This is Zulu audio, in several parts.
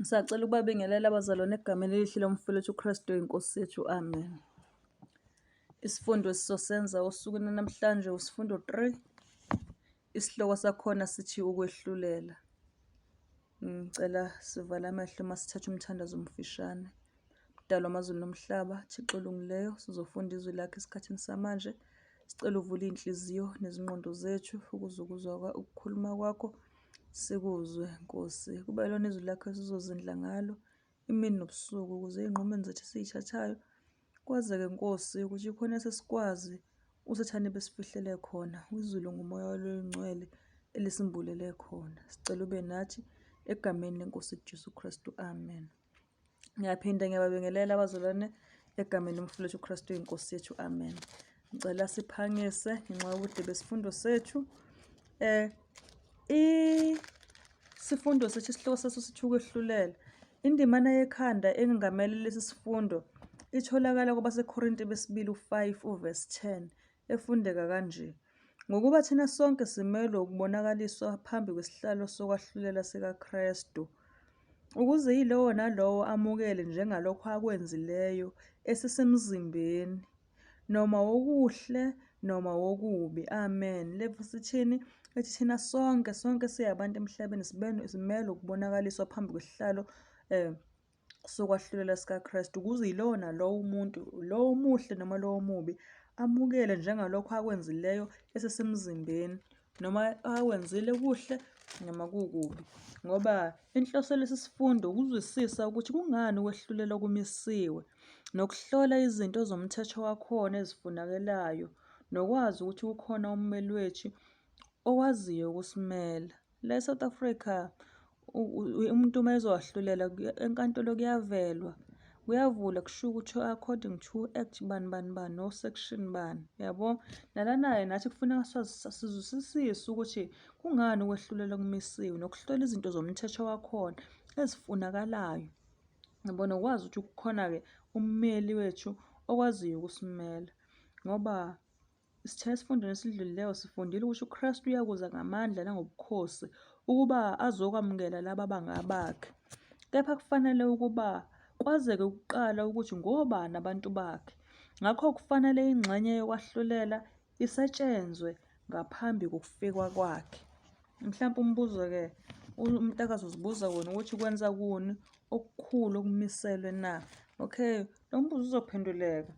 Ngisacela ukubabingelela abazalwane egameni elihle lomfowethu uKristu inkosi yethu. Amen. Isifundo esizosenza osukwini namhlanje usifundo 3. Isihloko sakhona sithi ukwehlulela. Ngicela sivale amehlo masithatha umthandazo omfishane. Mdalo wamazulu nomhlaba, Thixo olungileyo, sizofunda izwi lakhe esikhathini samanje. Sicela uvule inhliziyo nezingqondo zethu ukuzwa ukukhuluma kwakho. Sikuzwe Nkosi, kube lona izwi lakho sizozindla ngalo imini nobusuku, ukuze ey'nqumeni zethu esiy'thathayo kwazeke Nkosi ukuthi khona sesikwazi usathane besifihlele khona. Izulu ngumoya waloyingcwele elisimbulele khona. Sicela ube nathi egameni lenkosi Jesu Kristu. Amen. Ngiyaphinda ngiyababingelela abazalwane egameni lomfowethu uKristu inkosi yethu. Amen. Ngicela siphangise ngenxa yobude besifundo sethu. Isifundo sethu isihloko saso sithi ukwehlulela. Indimana yekhanda engamele lesi sifundo itholakala kwabaseKorinti besibili 5 verse 10 efundeka kanje: ngokuba thina sonke simelwe ukubonakaliswa phambi kwesihlalo sokwahlulela sikaKristu, ukuze yilowo nalowo amukele njengalokho akwenzileyo esisemzimbeni, noma wokuhle noma wokubi. Amen. Levusi ithini? Ethi thina sonke siyabantu emhlabeni simelwe ukubonakaliswa phambi kwesihlalo sokwahlulela sikaKristu, ukuze yilowo nalowo umuntu, lowo muhle noma lowo mubi, amukele njengalokho akwenzileyo esesemzimbeni, noma akwenzile kuhle noma kukubi. Ngoba inhloso lesi sifundo ukuzwisisa ukuthi kungani ukwehlulela kumisiwe, nokuhlola izinto zomthetho wakhona ezifunakelayo, nokwazi ukuthi kukhona ummeli wethu owaziyo ukusimela. La eSouth Africa umuntu uma ezowahlulela enkantolo kuyavula kusho ukuthi according to act bani no section bani, yabo. Nalana nathi kufuneka sizwisise ukuthi kungani ukwehlulela kumisiwe, nokuhlola izinto zomthetho wakhona ezifunakalayo, yabo, nokwazi ukuthi kukhona-ke ummeli wethu okwaziyo ukusimela. Ngoba isithethe esifundweni esidlulileyo sifundile ukuthi uKristu uyakuza ngamandla nangobukhosi ukuba azokwamukela laba abangabakhe. Kepha kufanele ukuba kwazeke ukuqala ukuthi ngobani abantu bakhe. Ngakho kufanele ingxenye yokwahlulela isetshenzwe ngaphambi kokufika kwakhe. Mhlawumbe umbuzo-ke umntakazi uzibuza wona ukuthi kwenza kuni okukhulu okumiselwe na? Okay, lo mbuzo uzophenduleka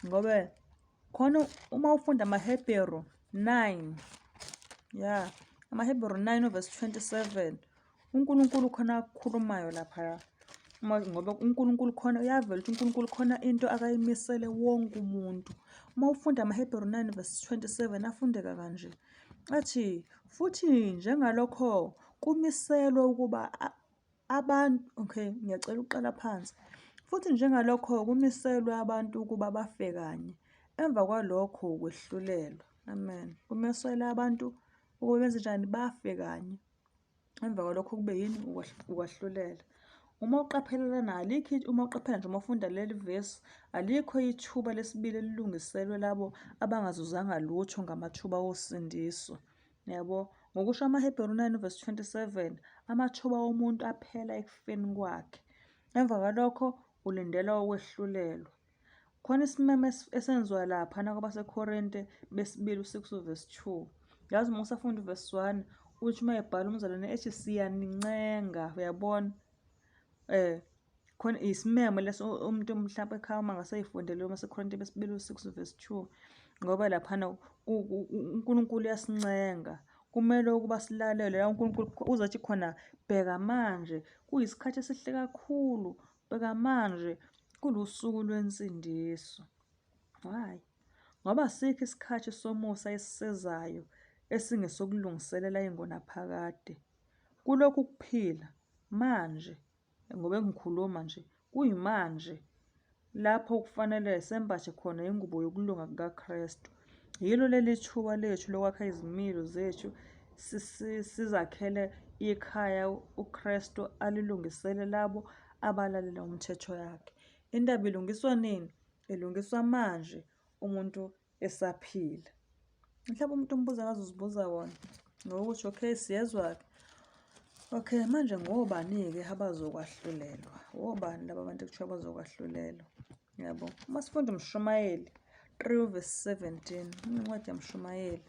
ngoba khona uma ufunda amaHebheru 9, amaHebheru 9 verse 27, uNkulunkulu khona akukhulumayo lapha. Ngoba uNkulunkulu khona uyavela ukuthi uNkulunkulu khona into akayimisele wonke umuntu. Uma ufunda amaHebheru 9 verse 27 afundeka kanje, athi futhi njengalokho kumiselwe ukuba abantu, okay, ngiyacela uqala phansi. Futhi njengalokho kumiselwe abantu ukuba bafe kanye, emva kwalokho ukwehlulelwa. Amen. Kumiselwe abantu ukuba benze njani? Bafe kanye, emva kwalokho kube yini? Ukwahlulela. Uma uqaphelela nje uma ufunda leli verse, alikho ithuba lesibili elilungiselwe labo abangazuzanga lutho ngamathuba osindiso, yabo. Ngokusho amaHebheru 9 verse 27, amathuba womuntu aphela ekufeni kwakhe, emva kwalokho ulindela ukwehlulelwa. Khona isimeme esenziwa lapha kwabaseKorinte besibili 6 verse 2. Yazi uma usafunda verse 1 uthi uma ebhala umzalwane ethi siyanincenga, uyabona. Khona isimeme leso umuntu mhlawumbe ekhaya uma ngaseyifundele waseKorinte besibili 6 verse 2, ngoba laphana uNkulunkulu uyasincenga, kumele ukuba silalele. La uNkulunkulu uzathi khona bheka manje kuyisikhathi esihle kakhulu, bheka manje kulusuku lwensindiso. Hayi, ngoba sikho isikhathi somusa esisezayo esingesokulungiselela ingonaphakade. Kulokhu kuphila manje, ngoba engikhuluma nje kuyimanje, lapho kufanele sembathe khona ingubo yokulunga kukaKristu. Yilo leli thuba lethu lokwakha izimilo zethu, sizakhele ikhaya uKristu alilungisele labo abalalela umthetho yakhe. Indaba ilungiswa nini? Ilungiswa manje umuntu esaphila. Mhlawumbe umuntu umbuzo angazibuza wona ngokuthi okay, siyezwa-ke Okay, manje ngobani-ke abazokwahlulela? Obani laba bantu ekuthiwa bazokwahlulelwa? Yabo, uma sifunda uMshumayeli 3 verse 17, incwadi yaMshumayeli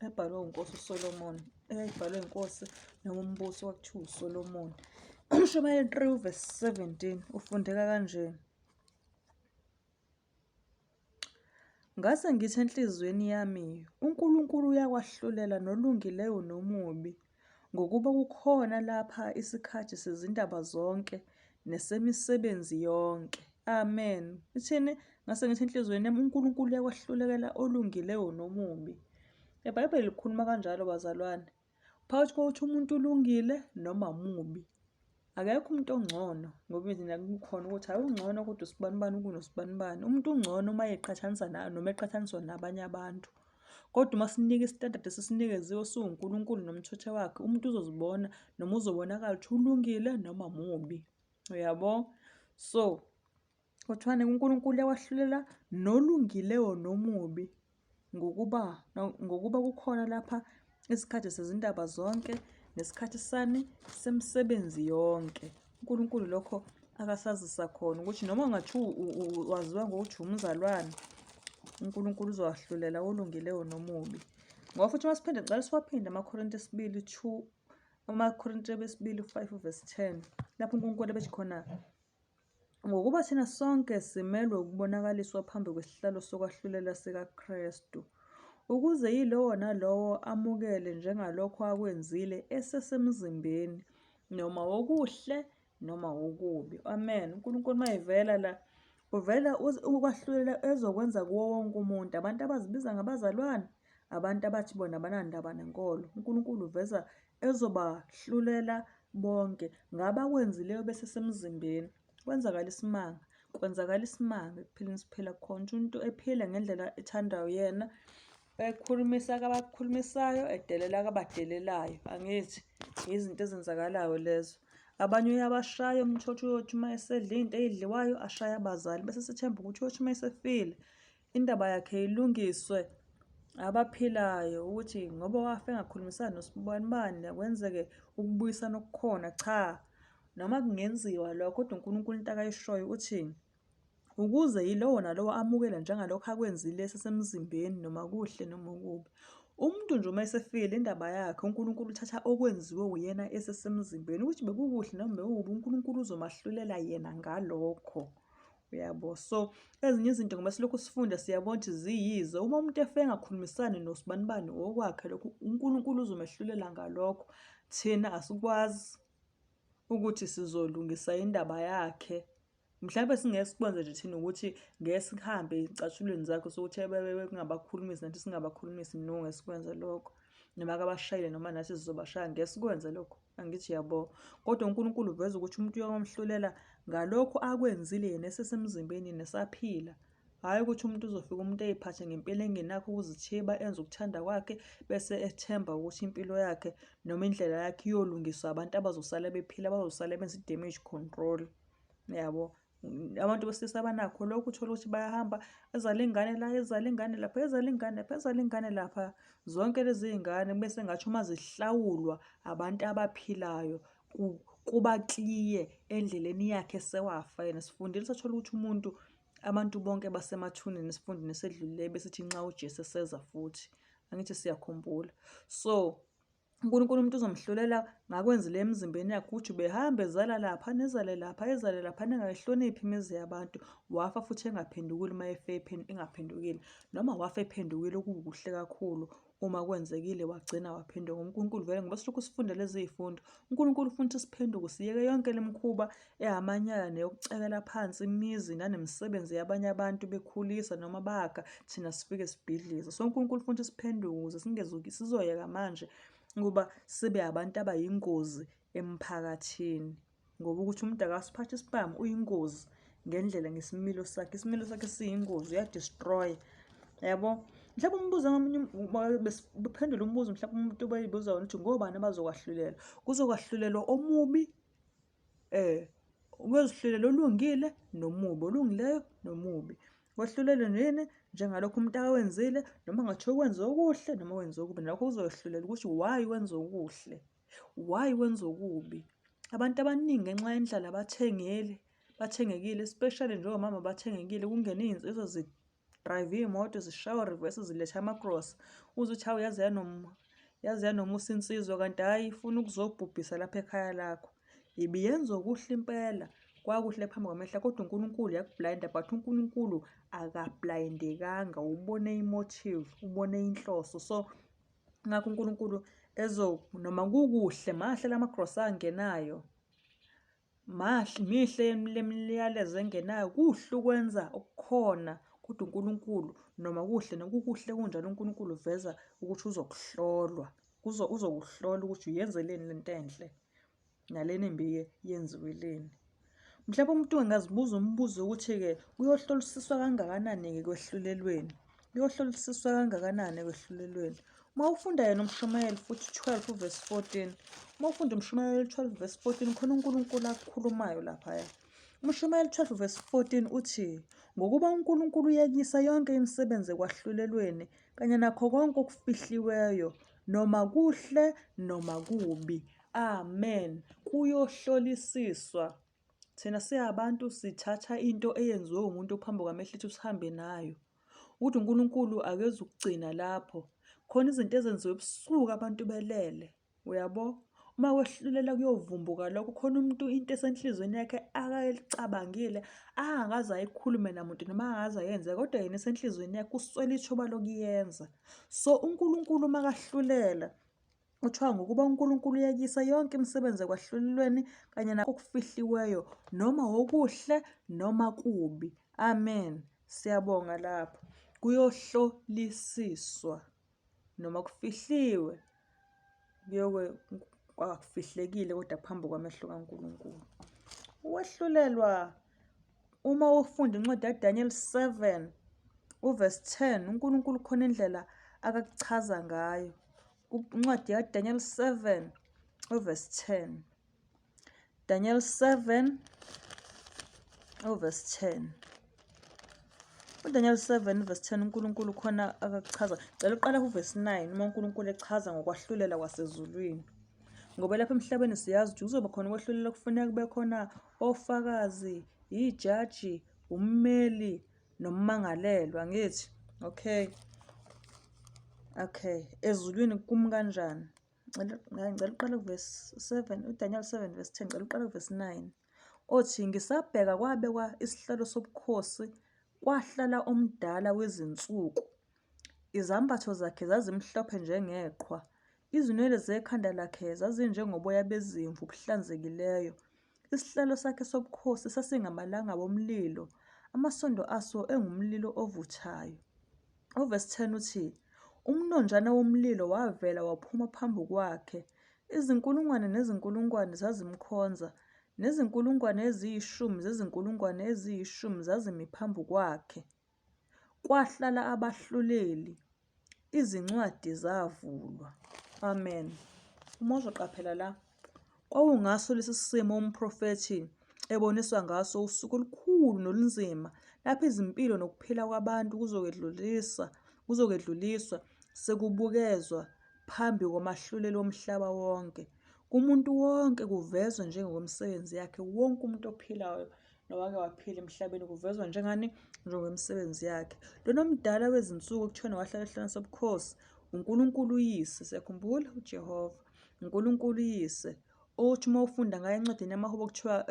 ebhalwe uNkosi uSolomon, eyayibhalwe inkosi noma umbusi kwakuthiwa uSolomon. uMshumayeli 3 verse 17 ufundeka kanje: ngase ngithi enhliziyweni yami, uNkulunkulu uyakwahlulela nolungileyo nomubi, ngokuba kukhona lapha isikhathi sezindaba zonke nesemisebenzi yonke. Amen. Ithini? Ngase ngithi enhliziyweni yami, uNkulunkulu uyakwahlulela olungileyo nomubi. IBhayibheli likhuluma kanjalo bazalwane. Phakathi kokuthi umuntu ulungile noma mubi, akekho umuntu ongcono, ngoba mina kukhona ukuthi hayi ungcono kodwa usibanibani kunosibanibani. Umuntu ungcono uma eqhathanisa noma eqhathaniswa nabanye abantu. Kodwa uma sinika isitandadi esisinikezwe siwuNkulunkulu nomthwethe wakhe, umuntu uzozibona noma uzobonakala ukuthi ulungile noma mubi. Uyabo? So, kuthiwani uNkulunkulu uyakwahlulela nolungileyo nomubi, ngokuba kukhona lapha isikhathi sezindaba zonke nesikhathi sani semisebenzi yonke. uNkulunkulu lokho akasazisa khona ukuthi noma ungathi waziwa ngokuthi umzalwane, uNkulunkulu uzowahlulela olungileyo nomubi. Ngoba futhi uma siphinde ngicela siwaphinde amaKorinte 5 verse 10, lapho uNkulunkulu ebethi khona, ngokuba thina sonke simelwe ukubonakaliswa phambi kwesihlalo sokwahlulela sikaKristu, ukuze yilowo nalowo amukele njengalokho akwenzile esesemzimbeni, noma wokuhle noma wokubi. Amen. uNkulunkulu uma evela la, uvela ukwahlulela ezokwenza kuwo wonke umuntu, abantu abazibiza ngabazalwane, abantu abathi bona abanandaba nenkolo. uNkulunkulu uveza ezobahlulela bonke ngabakwenzileyo besesemzimbeni. Kwenzakala isimanga ekuphileni siphila khona. Umuntu ephila ngendlela ethandayo yena, ekhulumisa abakukhulumisayo, edelela abadelelayo. Angithi izinto ezenzakalayo lezo. Abanye uyabashaya umuntu uyothi uma esedla into eyidliwayo ashaya abazali, bese sethemba ukuthi uyothi uma esefile indaba yakhe ilungiswe abaphilayo, ukuthi ngoba wafa engakhulumisani nosibanibani kwenzeke ukubuyisana okukhona. Cha, noma kungenziwa lokho, kodwa uNkulunkulu into akayishoyo uthi, ukuze yilowo nalowo amukele njengalokho akwenzile esesemzimbeni, noma kuhle noma kubi. Umuntu nje uma esefile indaba yakhe, uNkulunkulu uthatha okwenziwe uyena esesemzimbeni, ukuthi bekukuhle noma bekubi, uNkulunkulu uzomahlulela yena ngalokho. Uyabo? So, ezinye izinto ngoba silokhu sifunda siyabona ukuthi ziyizo. Uma umuntu efike engakhulumisani nosibanibani okwakhe, lokho uNkulunkulu uzomehlulela ngalokho. Thina asikwazi ukuthi sizolungisa indaba yakhe. Mhlawumbe singeke sikwenze nje thina ukuthi ngeke sihambe ezicathulweni zakhe sokuthi kungabakhulumisi nathi singabakhulumisi. No, ngeke sikwenze lokho. Noma kabashayile noma nathi sizobashaya, ngeke sikwenze lokho. Angithi yabo? Kodwa uNkulunkulu uveza ukuthi umuntu uyamhlulela ngalokho akwenzile yena esesemzimbeni nesaphila. Hhayi ukuthi umuntu uzofika umuntu ey'phathe ngempilo engenakho ukuzithiba, enze ukuthanda kwakhe, bese ethemba ukuthi impilo yakhe noma indlela yakhe iyolungiswa abantu abazosala bephila, abazosala benza i-damage control. Yabo? Abantu besilisa abanakho lokhu, uthola ukuthi bayahamba ezala ingane la, ezala ingane lapha, ezala ingane lapha, ezala ingane lapha. Zonke lezi y'ngane bese ngathi uma zihlawulwa abantu abaphilayo, kuba kliye endleleni yakhe sewafa yena. Sifundile sathola ukuthi abantu bonke basemathuneni esifundweni esedlulileyo besithi nxa uJesu eseza futhi. Angithi siyakhumbula. So, uNkulunkulu umuntu uzomhlulela ngakwenzile emzimbeni yakhe, ukuthi behambe ezala lapha, nezale lapha, ezale lapha, engayihloniphi imizi yabantu. Wafa futhi engaphendukile uma efe engaphendukile, noma wafa ephendukile okukuhle kakhulu uma kwenzekile wagcina waphenduka. uNkulunkulu vele ngoba silokhu sifunda lezi y'fundo, uNkulunkulu ufuna ukuthi siphenduke, siyeke yonke le mikhuba ehamanyala neyokucekela phansi imizi nanemisebenzi yabanye abantu bekhulisa noma bakha, thina sifike sibhidlize. So, uNkulunkulu ufuna ukuthi siphenduke ukuze sizoyeka manje ukuba sibe abantu abayingozi emphakathini. Ngoba ukuthi umuntu akasiphathe isibhamu uyingozi ngendlela ngesimilo sakhe. Isimilo sakhe siyingozi, uyadestroya. Yabo? Mhlawumbe umbuzo bephendula umbuzo, mhlawumbe umuntu beyibuza wona ukuthi ngobani abazokwahlulela? Kuzokwahlulelwa omubi, kwezihlulelo olungile nomubi, olungileyo nomubi. Kwahlulelwe nini? Njengalokho umuntu akawenzile, noma ngathiwa wenze okuhle noma wenze okubi, nakho kuzowehlulela ukuthi why wenze okuhle. Why wenza okubi? Abantu abaningi ngenxa yendlala bathengekile, especially njengomama bathengekile. Kungena iy'nsizwa zidrayive iy'moto zishawa reverse ziletha amagrosa. Uze uthi hawu yaze yanomusa insizwa, kanti hhayi ifuna ukuzobhubhisa lapha ekhaya lakho. Ibiyenza okuhle impela, kwakuhle phambi kwamehlo, kodwa uNkulunkulu yakublayinda. But uNkulunkulu akablayindekanga, ubone imotive, ubone inhloso. So ngakho uNkulunkulu noma kukuhle mahle lamagrosa angenayo, mihle lemiyalezo engenayo, kuhle ukwenza okukhona, kodwa uNkulunkulu noma kuhle nokukuhle kunjalo uNkulunkulu uveza ukuthi uzokuhlola ukuthi uyenzeleni lento enhle nalena embi yenziweleni. Mhlawumbe umuntu engazibuza umbuzo ukuthi-ke kuyohlolisiswa kangakanani-ke ekwehlulelweni. Uma ufunda yena uMshumayeli futhi 12 verse 14, uma ufunda uMshumayeli 12 verse 14 khona uNkulunkulu akukhulumayo laphaya. uMshumayeli 12 verse 14 uthi, ngokuba uNkulunkulu uyekisa yonke imisebenzi ekwahlulelweni kanye nakho konke okufihliweyo, noma kuhle noma kubi. Amen. Kuyohlolisiswa. Thina siyabantu sithatha into eyenziwe umuntu phambi kwamehlo ethu sihambe nayo. Ukuthi uNkulunkulu akeze ukugcina lapho. Khona izinto ezenziwe ebusuku abantu belele. Uyabo? Uma wehlulela kuyovumbuka lokho, khona umuntu into esenhlizweni yakhe akalicabangile, angakaze ayikhulume namuntu noma angakaze ayenze, kodwa yena esenhlizweni yakhe uswele ithuba lokuyenza. So uNkulunkulu makahlulela, kuthiwa ngokuba uNkulunkulu uyekisa yonke imisebenzi ekwahlulelweni kanye nakho okufihliweyo, noma okuhle noma kubi. Amen. Siyabonga lapho. Kuyohlolisiswa noma kufihliwe kwakufihlekile kodwa phambi kwamehlo kaNkulunkulu. Ukwehlulelwa, uma ufunda incwadi kaDaniel 7 uverse 10, uNkulunkulu khona indlela akakuchaza ngayo. Incwadi kaDaniel 7 uverse 10. Daniel 7 uverse 10. uDaniel 7 verse 10 uNkulunkulu khona akakuchaza. Cela uqala kuverse 9 uma uNkulunkulu echaza ngokwahlulela kwasezulwini. Ngoba lapha emhlabeni siyazi ukuthi kuzoba khona ukwahlulela, kufuneka kube khona ofakazi, ijaji, ummeli nommangalelwa, angithi? Okay. Ezulwini kumi kanjani? Ngicela uqala kuverse 7, uDaniel 7 verse 10, ngicela uqala kuverse 9. Othi, ngisabheka kwabekwa isihlalo sobukhosi, kwahlala omdala wezinsuku. Izambatho zakhe zazimhlophe njengeqhwa, izinwele zekhanda lakhe zazinjengoboya bezimvu obuhlanzekileyo. Isihlalo sakhe sobukhosi sasingamalanga bomlilo, amasondo aso engumlilo ovuthayo. Uverse 10 uthi, umnonjana womlilo wavela waphuma phambi kwakhe. Izinkulungwane nezinkulungwane zazimkhonza, nezinkulungwane eziyishumi zezinkulungwane eziyishumi zazimi phambi kwakhe. Kwahlala abahluleli, izincwadi zavulwa. Amen. Uma uzoqaphela la, kwakungaso lesi simo umprofethi eboniswa ngaso usuku olukhulu nolunzima, lapho izimpilo nokuphila kwabantu kuzokwedluliswa sekubukezwa phambi kwamahluleli omhlaba wonke. Kumuntu wonke kuvezwa njengokwemisebenzi yakhe. Wonke umuntu ophilayo nowake waphila emhlabeni kuvezwa njengemisebenzi yakhe. Lona omdala wezinsuku kuthiwa wahlala esihlalweni sobukhosi, uNkulunkulu uyise. Siyakhumbula uJehova, uNkulunkulu uyise. Othi uma ufunda ngayo encwadini yamaHubo kuthiwa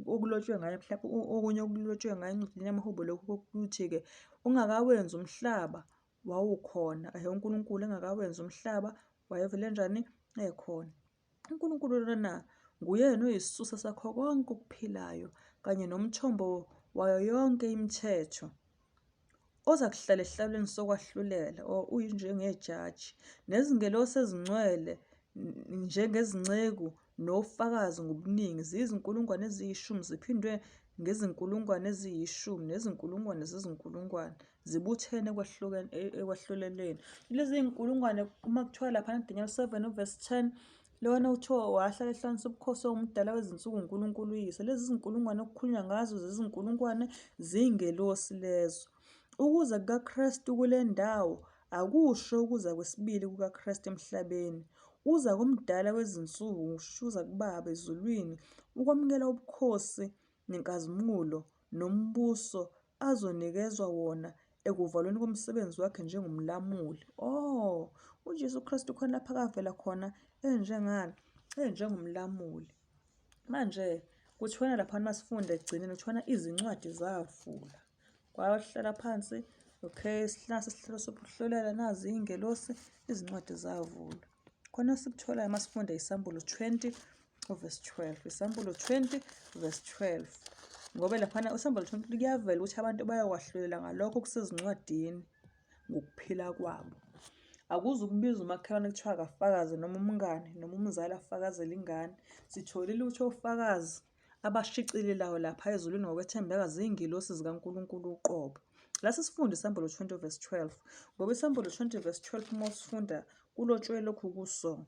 okulotshwe ngayo mhlawumbe okunye okulotshwe ngayo encwadini yamaHubo lokhu ukuthi-ke ungakawenzi umhlaba wawukhona. uNkulunkulu engakawenzi umhlaba wayevele njani? Ekhona. uNkulunkulu lona nguyena oyisisusa sakho konke okuphilayo kanye nomthombo wayo yonke imithetho, oza kuhlala esihlalweni sokwahlulela, uyinjengejaji, nezingelosi ezingcwele njengezinceku nofakazi ngobuningi ziyizinkulungwane eziyishumi, ziphindwe ngezinkulungwane eziyishumi nezinkulungwane zezinkulungwane zibuthene ekwahluleleni. Lezi zinkulungwane uma kuthiwa lapha eDaniel 7 verse 10, lona uthiwa wahlala esihlalweni sobukhosi omdala wezinsuku uNkulunkulu uyise. Lezi zinkulungwane okukhulunywa ngazo zezinkulungwane ziyingelosi lezo. Ukuza kukaKristu kule ndawo akusho ukuza kwesibili kukaKristu emhlabeni. uza kumdala wezinsuku, uza kubaba ezulwini, ukwamukela ubukhosi nenkazimulo nombuso azonikezwa wona ekuvalweni komsebenzi wakhe njengomlamuli. uJesu Kristu khona lapha akavela khona enjengani? Enjengomlamuli. Manje kuthiwana laphana masifunda ekugcineni kuthiwana izincwadi zavula. Kwahlala phansi, okay, isihlalo sokuhlulela, nazi iy'ngelosi, izincwadi zavula. Khona sikutholayo masifunda Isambulo 20 verse 12. Isambulo 20 verse 12. Ngoba laphana Isambulo 20 kuyavela ukuthi abantu bayakwahlulela ngalokho okusezincwadini ngokuphila kwabo. Akuzukubiza umakhelwane kuthiwa akafakaze, noma umngane noma umzali afakazele ingane. Sitholile ukuthi ofakazi abashicilelayo lapha ezulwini ngokwethembeka ziy'ngilosi zikaNkulunkulu uqobo. La sisifunda Isambulo 20 verse 12. Ngoba Isambulo 20 verse 12 uma usifunda kulotshwe lokhu kuso.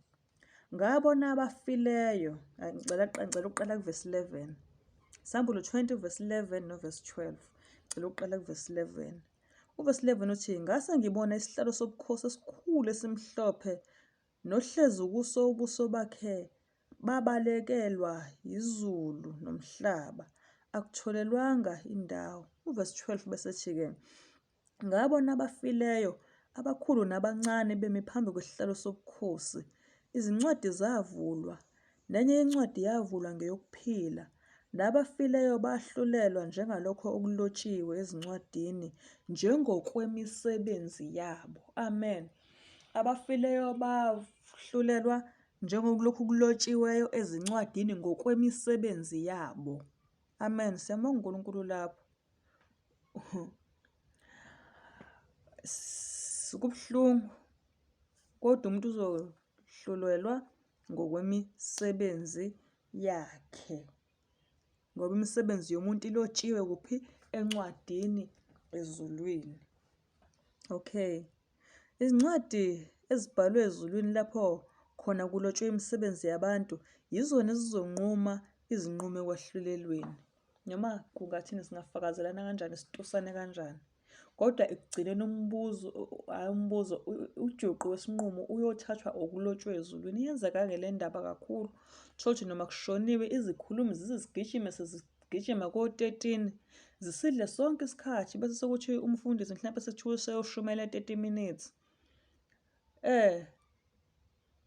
Ngabona abafileyo, ngicela ukuqala kuvesi 11. Isambulo 20 verse 11 no verse 12. Ngicela ukuqala kuvesi 11. Uvesi 11 uthi, ngase ngibona isihlalo sobukhosi esikhulu esimhlophe nohlezi kuso ubuso bakhe babalekelwa izulu nomhlaba, akutholelwanga indawo. Uvesi 12 bese ethi-ke, ngabona abafileyo abakhulu nabancane bemi phambi kwesihlalo sobukhosi. Izincwadi zavulwa, nenye incwadi yavulwa ngeyokuphila. Nabafileyo bahlulelwa njengalokho okulotshiwe ezincwadini njengokwemisebenzi yabo. Amen. Abafileyo bahlulelwa njengokulokhu kulotshiweyo ezincwadini ngokwemisebenzi yabo. Amen. Siyambonga uNkulunkulu lapho. Kubuhlungu, kodwa umuntu uzohlulelwa ngokwemisebenzi yakhe. Ngoba imisebenzi yomuntu ilotshiwe kuphi? Encwadini ezulwini. Okay. Izincwadi ezibhalwe ezulwini lapho khona kulotshwe imisebenzi yabantu yizona ezizonquma izinqumo ekwahlulelweni. Noma kungathini, singafakazelana kanjani, situsane kanjani. Kodwa ekugcineni ujuqu wesinqumo uyothathwa okulotshwe ezulwini. Iyenzeka-ke le ndaba kakhulu. Tholukuthi noma kushoniwe izikhulumi zize zigijime, sezigijima ko-13 zisidle sonke isikhathi, bese sokuthi umfundisi mhlawumbe sekuthiwa useyoshumela 30 minutes.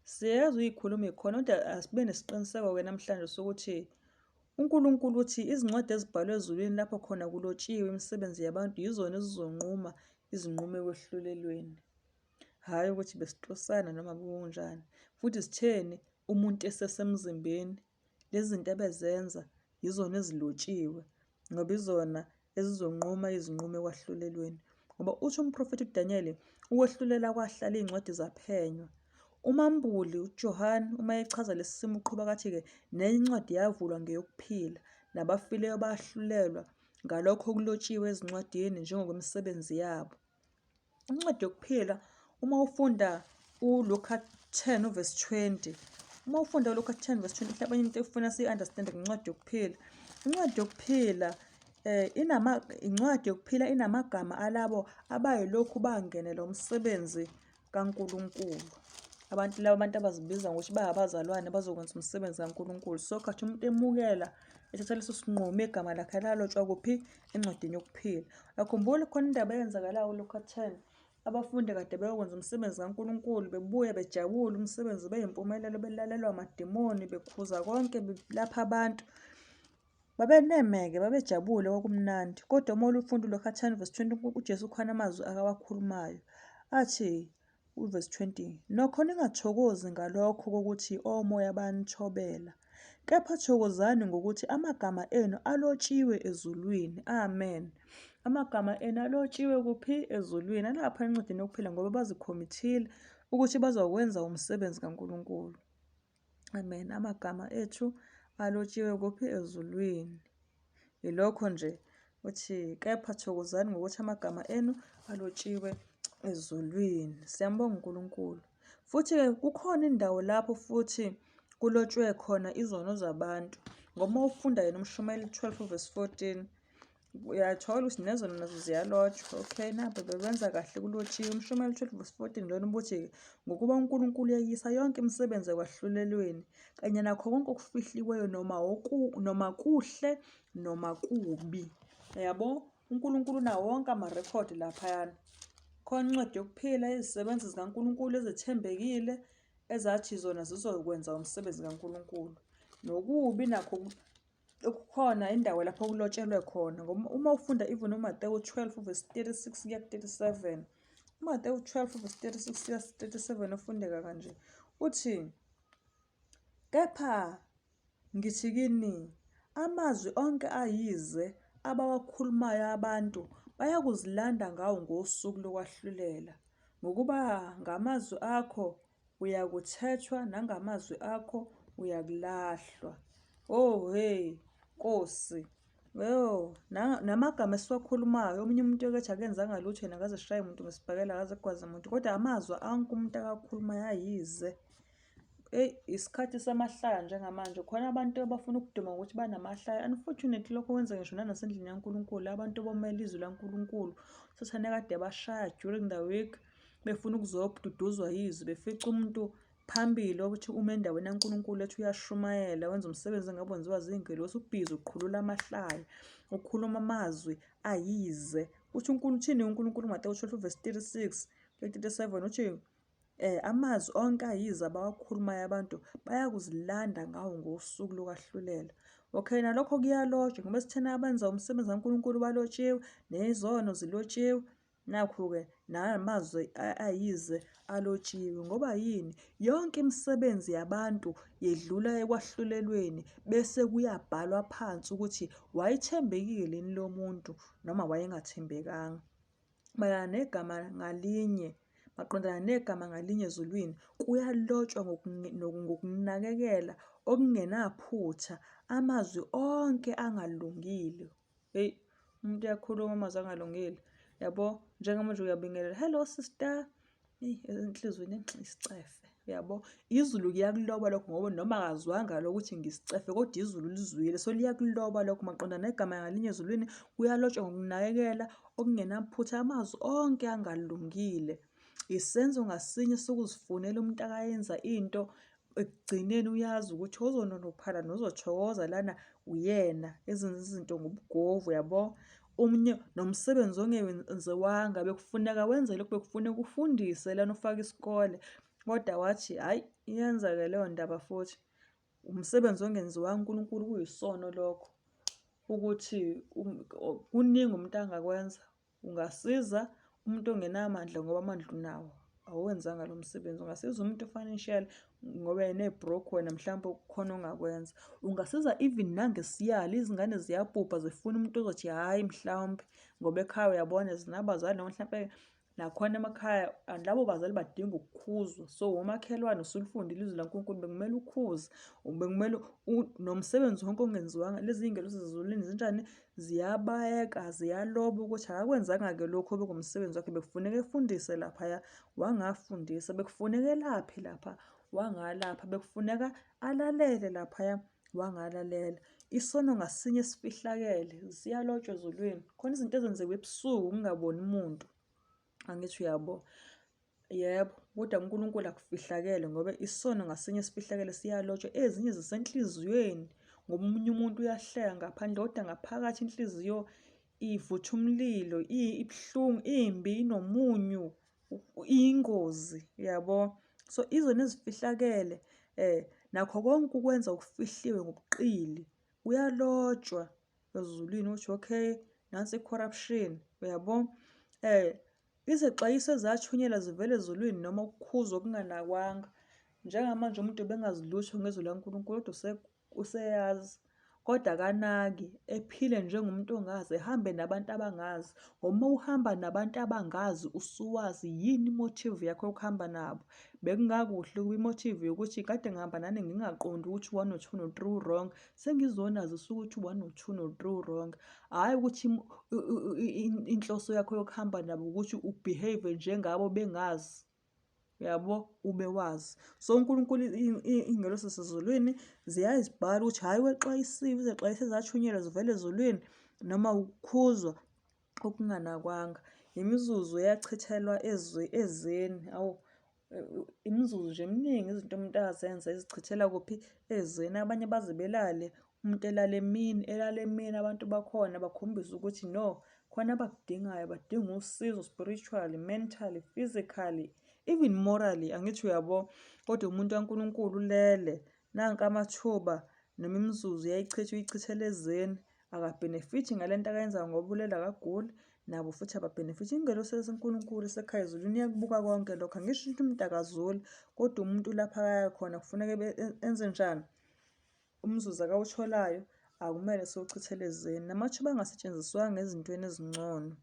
Siyazi uy'khulumi khona, kodwa asibe nesiqiniseko-ke namhlanje sokuthi uNkulunkulu uthi izincwadi ezibhalwe ezulwini lapho khona kulotshiwe imisebenzi yabantu yizona ezizonquma izinqumo ekwehlulelweni. Hhayi ukuthi besitusana noma kunjani. Futhi sitheni umuntu esesemzimbeni, lezi zinto abezenza yizona ezilotshiwe ngoba izona ezizonquma izinqumo ekwahlulelweni. Ngoba uthi umprofethi uDaniel, ukwehlulela kwahlala iy'ncwadi zaphenywa. UMambuli uJohane uma echaza lesi simo uqhuba kathi-ke, nenye incwadi yavulwa ngeyokuphila, nabafileyo bahlulelwa ngalokho okulotshiwe ezincwadini njengokwemisebenzi yabo. Incwadi yokuphila, uma ufunda uLuka 10 verse 20, uma ufunda uLuka 10 verse 20, mhlawumbe into efuna siyi-understande ngencwadi yokuphila. Incwadi yokuphila incwadi yokuphila inamagama alabo abayilokhu bangenela umsebenzi kaNkulunkulu. Abantu laba abazibiza ngokuthi bayabazalwane bazokwenza umsebenzi kaNkulunkulu. So khathi umuntu emukela ethatha leso sinqumo, igama lakhe lalotshwa kuphi? Encwadini yokuphila. Akhumbula khona indaba eyenzakalayo uLuka 10. Abafundi kade beyokwenza umsebenzi kaNkulunkulu, bebuya bejabule, umsebenzi beyimpumelelo, belalelwa amadimoni, bekhuza konke, belapha abantu. Babenemeke, babejabule, kwakumnandi. Kodwa uma ufunda uLuka 10 verse 20, uJesu khona amazwi akawakhulumayo. Athi uverse 20, nokho ningathokozi ngalokho kokuthi omoya banithobela, kepha thokozani ngokuthi amagama enu alotshiwe ezulwini. Amen. Amagama enu alotshiwe kuphi? Ezulwini. Alapha encwadini yokuphila ngoba bazikhomithile ukuthi bazokwenza umsebenzi kaNkulunkulu. Amen. Amagama ethu alotshiwe kuphi? Ezulwini. Yilokho nje uthi, kepha thokozani ngokuthi amagama enu alotshiwe ezulwini. Siyambonga uNkulunkulu. Futhi-ke kukhona indawo lapho futhi kulotshwe khona izono zabantu. Ngoba uma ufunda yena uMshumayeli 12 verse 14, uyathola ukuthi nezona nazo ziyalotshwa. Okay, nabo bebenza kahle kulotshiwe. Umshumayeli 12:14 lona ubuthi ngokuba uNkulunkulu uyayisa yonke imisebenzi ekwahlulelweni kanye nakho konke okufihliweyo noma kuhle noma kubi. Yabo, uNkulunkulu nawo wonke amarekhodi laphayana. Khona incwadi yokuphila, izisebenzi zikaNkulunkulu ezethembekile ezathi zona zizokwenza umsebenzi kaNkulunkulu. Nokubi nakho kukhona indawo lapho kulotshelwe khona. Uma ufunda even uMateyu 12:36 kuya ku-37, uMateyu 12:36 kuya ku-37 ufundeka kanje. Uthi, kepha ngithi kini, amazwi onke ayize abawakhulumayo abantu bayakuzilanda ngawo ngosuku lokwahlulela, ngokuba ngamazwi akho uyakuthethwa nangamazwi akho uyakulahlwa. Oh hey Nkosi, namagama esiwakhulumayo, omunye umuntu ekethi akenzanga lutho yena akaze shaye umuntu ngesibhakela akaze kugwaze umuntu, kodwa amazwi onke umuntu akakhulumayo ayize. Isikhathi samahlaya njengamanje, khona abantu abafuna ukuduma ngokuthi banamahlaya. Unfortunately lokho kwenza ngisho nanasendlini kaNkulunkulu, abantu bomele izwi laNkulunkulu sathane kade bashaya during the week befuna ukuzoduduzwa yizwi, befica umuntu phambili ukuthi uma endaweni kaNkulunkulu ethi uyashumayela wenza umsebenzi engabe wenziwa zingelosi, ubhizi uqhulula amahlaya, ukhuluma amazwi ayize. Uthini uNkulunkulu uMateyu 12:36-37 uthi amazwi onke ayize abawakhulumayo abantu bayakuzilanda ngawo ngosuku lokwahlulela. Okay, nalokho kuyalotshwa ngoba sithena abenza umsebenzi kaNkulunkulu balotshiwe, nezono zilotshiwe, nakho-ke namazwi ayize alotshiwe. Ngoba yini? Yonke imisebenzi yabantu yedlula ekwahlulelweni bese kuyabhalwa phansi ukuthi wayethembekile yini lo muntu noma wayengathembekanga. Maqondana negama ngalinye ezulwini kuyalotshwa ngokunakekela okungenaphutha amazwi onke angalungile. Hey, umuntu uyakhuluma amazwi angalungile. Yabo, njengamanje uyabingelela, hello sister, enhlizweni isicefe. Yabo, izulu liyakuloba lokho ngoba noma akazwanga lokho ukuthi ngisicefe, kodwa izulu lizwile, so liyakuloba lokho. Maqondana negama ngalinye ezulwini kuyalotshwa ngokunakekela okungenaphutha amazwi onke angalungile. Isenzo ngasinye sokuzifunela umuntu akayenza into, ekugcineni uyazi ukuthi ozononophala nozothokoza lana uyena, ezenza izinto ngobugovu. Yabo, omunye nomsebenzi ongewenziwanga bekufuneka wenze lokho, bekufuneka ufundise lana ufake isikole, kodwa wathi hayi iyenza-ke leyo ndaba futhi. Umsebenzi ongenziwanga uNkulunkulu kuyisono lokho, ukuthi kuningi umuntu angakwenza. Ungasiza umuntu ongenamandla ngoba amandla unawo, awuwenzanga lo msebenzi. Ungasiza umuntu financial ngoba ene-broke wena mhlawumbe kukhona ongakwenza. Ungasiza even nangesiyali, izingane ziyabhubha zifuna umuntu ozothi hhayi mhlawumbe ngoba ekhaya uyabona zinabazali noma mhlawumbe nakhona emakhaya labo bazali badinga ukukhuzwa. So umakhelwane usulifundile izwi laNkulunkulu, bekumele ukhuze, bekumele nomsebenzi wonke ongenziwanga. Lezi iy'ngelosi zezulwini zinjani? Ziyabayeka, ziyaloba ukuthi akakwenzanga-ke lokho obekungumsebenzi wakhe. Bekufuneka efundise laphaya, wangafundisa. Bekufuneka elaphe lapha, wangalapha. Bekufuneka alalele laphaya, wangalalela. Isono ngasinye esifihlakele siyalotshwa ezulwini. Khona izinto ezenziwa ebusuku kungaboni umuntu, angithi uyabo. Yebo, kodwa uNkulunkulu akufihlakele ngoba isono ngasinye esifihlakele siyalotshwa. Ezinye zisenhliziyweni ngoba omunye umuntu uyahleka ngaphandle, kodwa ngaphakathi inhliziyo ivutha umlilo, ibuhlungu, imbi, inomunyu, iyingozi. Yabo, so izona ezifihlakele nakho konke ukwenza okufihliwe ngobuqili kuyalotshwa ezulwini. Uthi okay, nansi i-corruption. Uyabo, izexwayiso ezathunyelwa zivele ezulwini noma ukukhuzwa okunganakwanga. Njengamanje umuntu bengazi lutho ngezwi laNkulunkulu, kodwa useyazi, kodwa akanaki, ephile njengomuntu ongazi, ehambe nabantu abangazi. Uma uhamba nabantu abangazi usuwazi yini imotive yakho yokuhamba nabo. Bekungakuhle ukuba imotive yokuthi kade ngihamba nani ngingaqondi ukuthi 1 no 2 no 3 wrong, sengizonazisa ukuthi 1 no 2 no 3 wrong. Hhayi ukuthi inhloso yakho yokuhamba nabo ukuthi ubehave njengabo bengazi. Yabo, ube wazi. So uNkulunkulu, iy'ngelosi zasezulwini ziyazibhala ukuthi hhayi wexwayisiwe, izexwayiso ezathunyelwa zivele ezulwini noma ukukhuzwa okunganakwanga. Imizuzu yachithelwa ezeni. Imizuzu nje eminingi izinto umuntu azenza ezichithela kuphi? Ezeni. Abanye baze belale, umuntu elale emini abantu bakhona bakhombisa ukuthi no, khona abakudingayo, badinga usizo spiritually, mentally, physically, even morally, angithi uyabo. Kodwa umuntu kaNkulunkulu ulele, nanka amathuba noma imizuzu uyichithela ezeni, akabhenefithi ngale nto akayenzayo ngoba ulele akaguli, nabo futhi ababhenefithi. Ingelosi yaseNkulunkulu isekhaya ezulwini iyakubuka konke lokho. Angisho ukuthi umuntu akazuli, kodwa umuntu lapha akaya khona kufuneka enze njani? Umzuzu akawutholayo akumele sewuchithele ezeni. Namathuba angasetshenziswanga ezintweni ezingcono,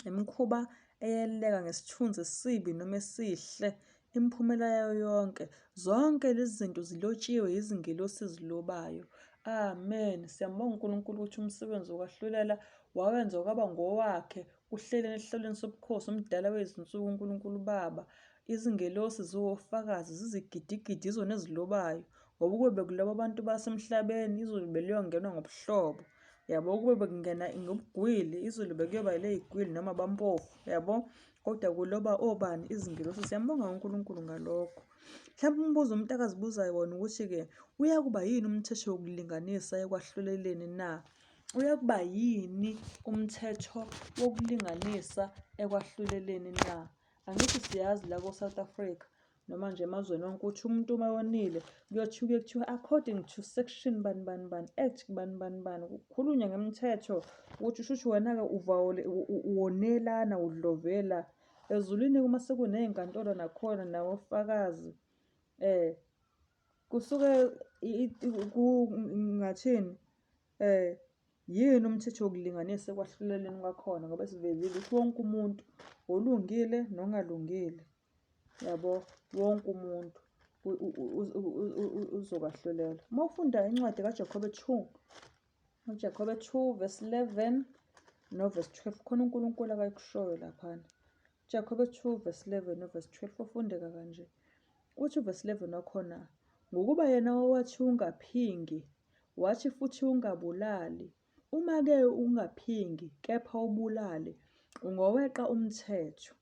imikhuba eyeluleka ngesithunzi esibi noma esihle, imiphumela yayo yonke, zonke lezi zinto zilotshiwe izingelosi ezilobayo. Amen. Siyambonga uNkulunkulu ukuthi umsebenzi wokwahlulela wawenza kwaba ngowakhe, uhleleni esihlelweni sobukhosi umdala wezinsuku uNkulunkulu Baba. Izingelosi ziwofakazi, zizigidigidi, izona ezilobayo. Ngoba ukube bekuloba abantu basemhlabeni, izulu beliyongenwa ngobuhlobo. Yabo, ukube bekungena ngobugwili, izulu bekuyoba ley'gwili noma bampofu. Yabo, kodwa kuloba obani? Izingelosi. Siyambonga uNkulunkulu ngalokho. Mhlawumbe umbuzo umuntu akazibuzayo wona ukuthi-ke, uyakuba yini umthetho wokulinganisa ekwahluleleni na? Uyakuba yini umthetho wokulinganisa ekwahluleleni na? Angithi siyazi la ko-South Africa noma nje emazweni wonke ukuthi umuntu uma wonile kuthiwa according to section bani bani bani, act bani bani bani, kukhulunywa ngemithetho ukuthi shushu wena-ke uwonelana, udlovela. Ezulwini uma sekuney'nkantolo nakhona nawofakazi, kusuke ngathini? Yini umthetho wokulinganisa ekwahluleleni kwakhona? Ngoba sivezile ukuthi wonke umuntu olungile nongalungile. Yabo, wonke umuntu uzokwahlulela. Uma ufunda incwadi kaJakobe 2 verse 11 no verse 12, khona uNkulunkulu akayikushoyo laphana. Jakobe 2 verse 11 no verse 12, ufundeka kanje. Uthi verse 11 wakhona, ngokuba yena owathi ungaphingi, wathi futhi ungabulali. Uma-ke ungaphingi kepha ubulale, ungoweqa umthetho.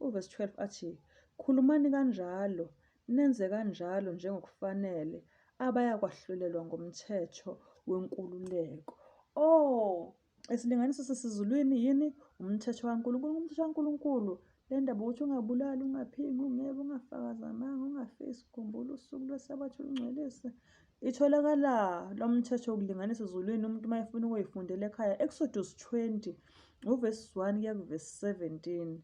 Uverse 12 athi, khulumani kanjalo, nenze kanjalo njengokufanele, abayakwahlulela ngomthetho wenkululeko. Isilinganiso sesizulwini yini? Umthetho kaNkulunkulu. Umthetho kaNkulunkulu, le ndaba ukuthi ungabulali, ungaphingi, ungebe, ungafakazi amanga, ungafisi, ukhumbule usuku lweSabatha ulungcolise. Itholakala lo mthetho wokulinganisa ezulwini umuntu uma efuna ukuyifundela ekhaya. Exodus 20 uverse 1 kuya kuverse 17.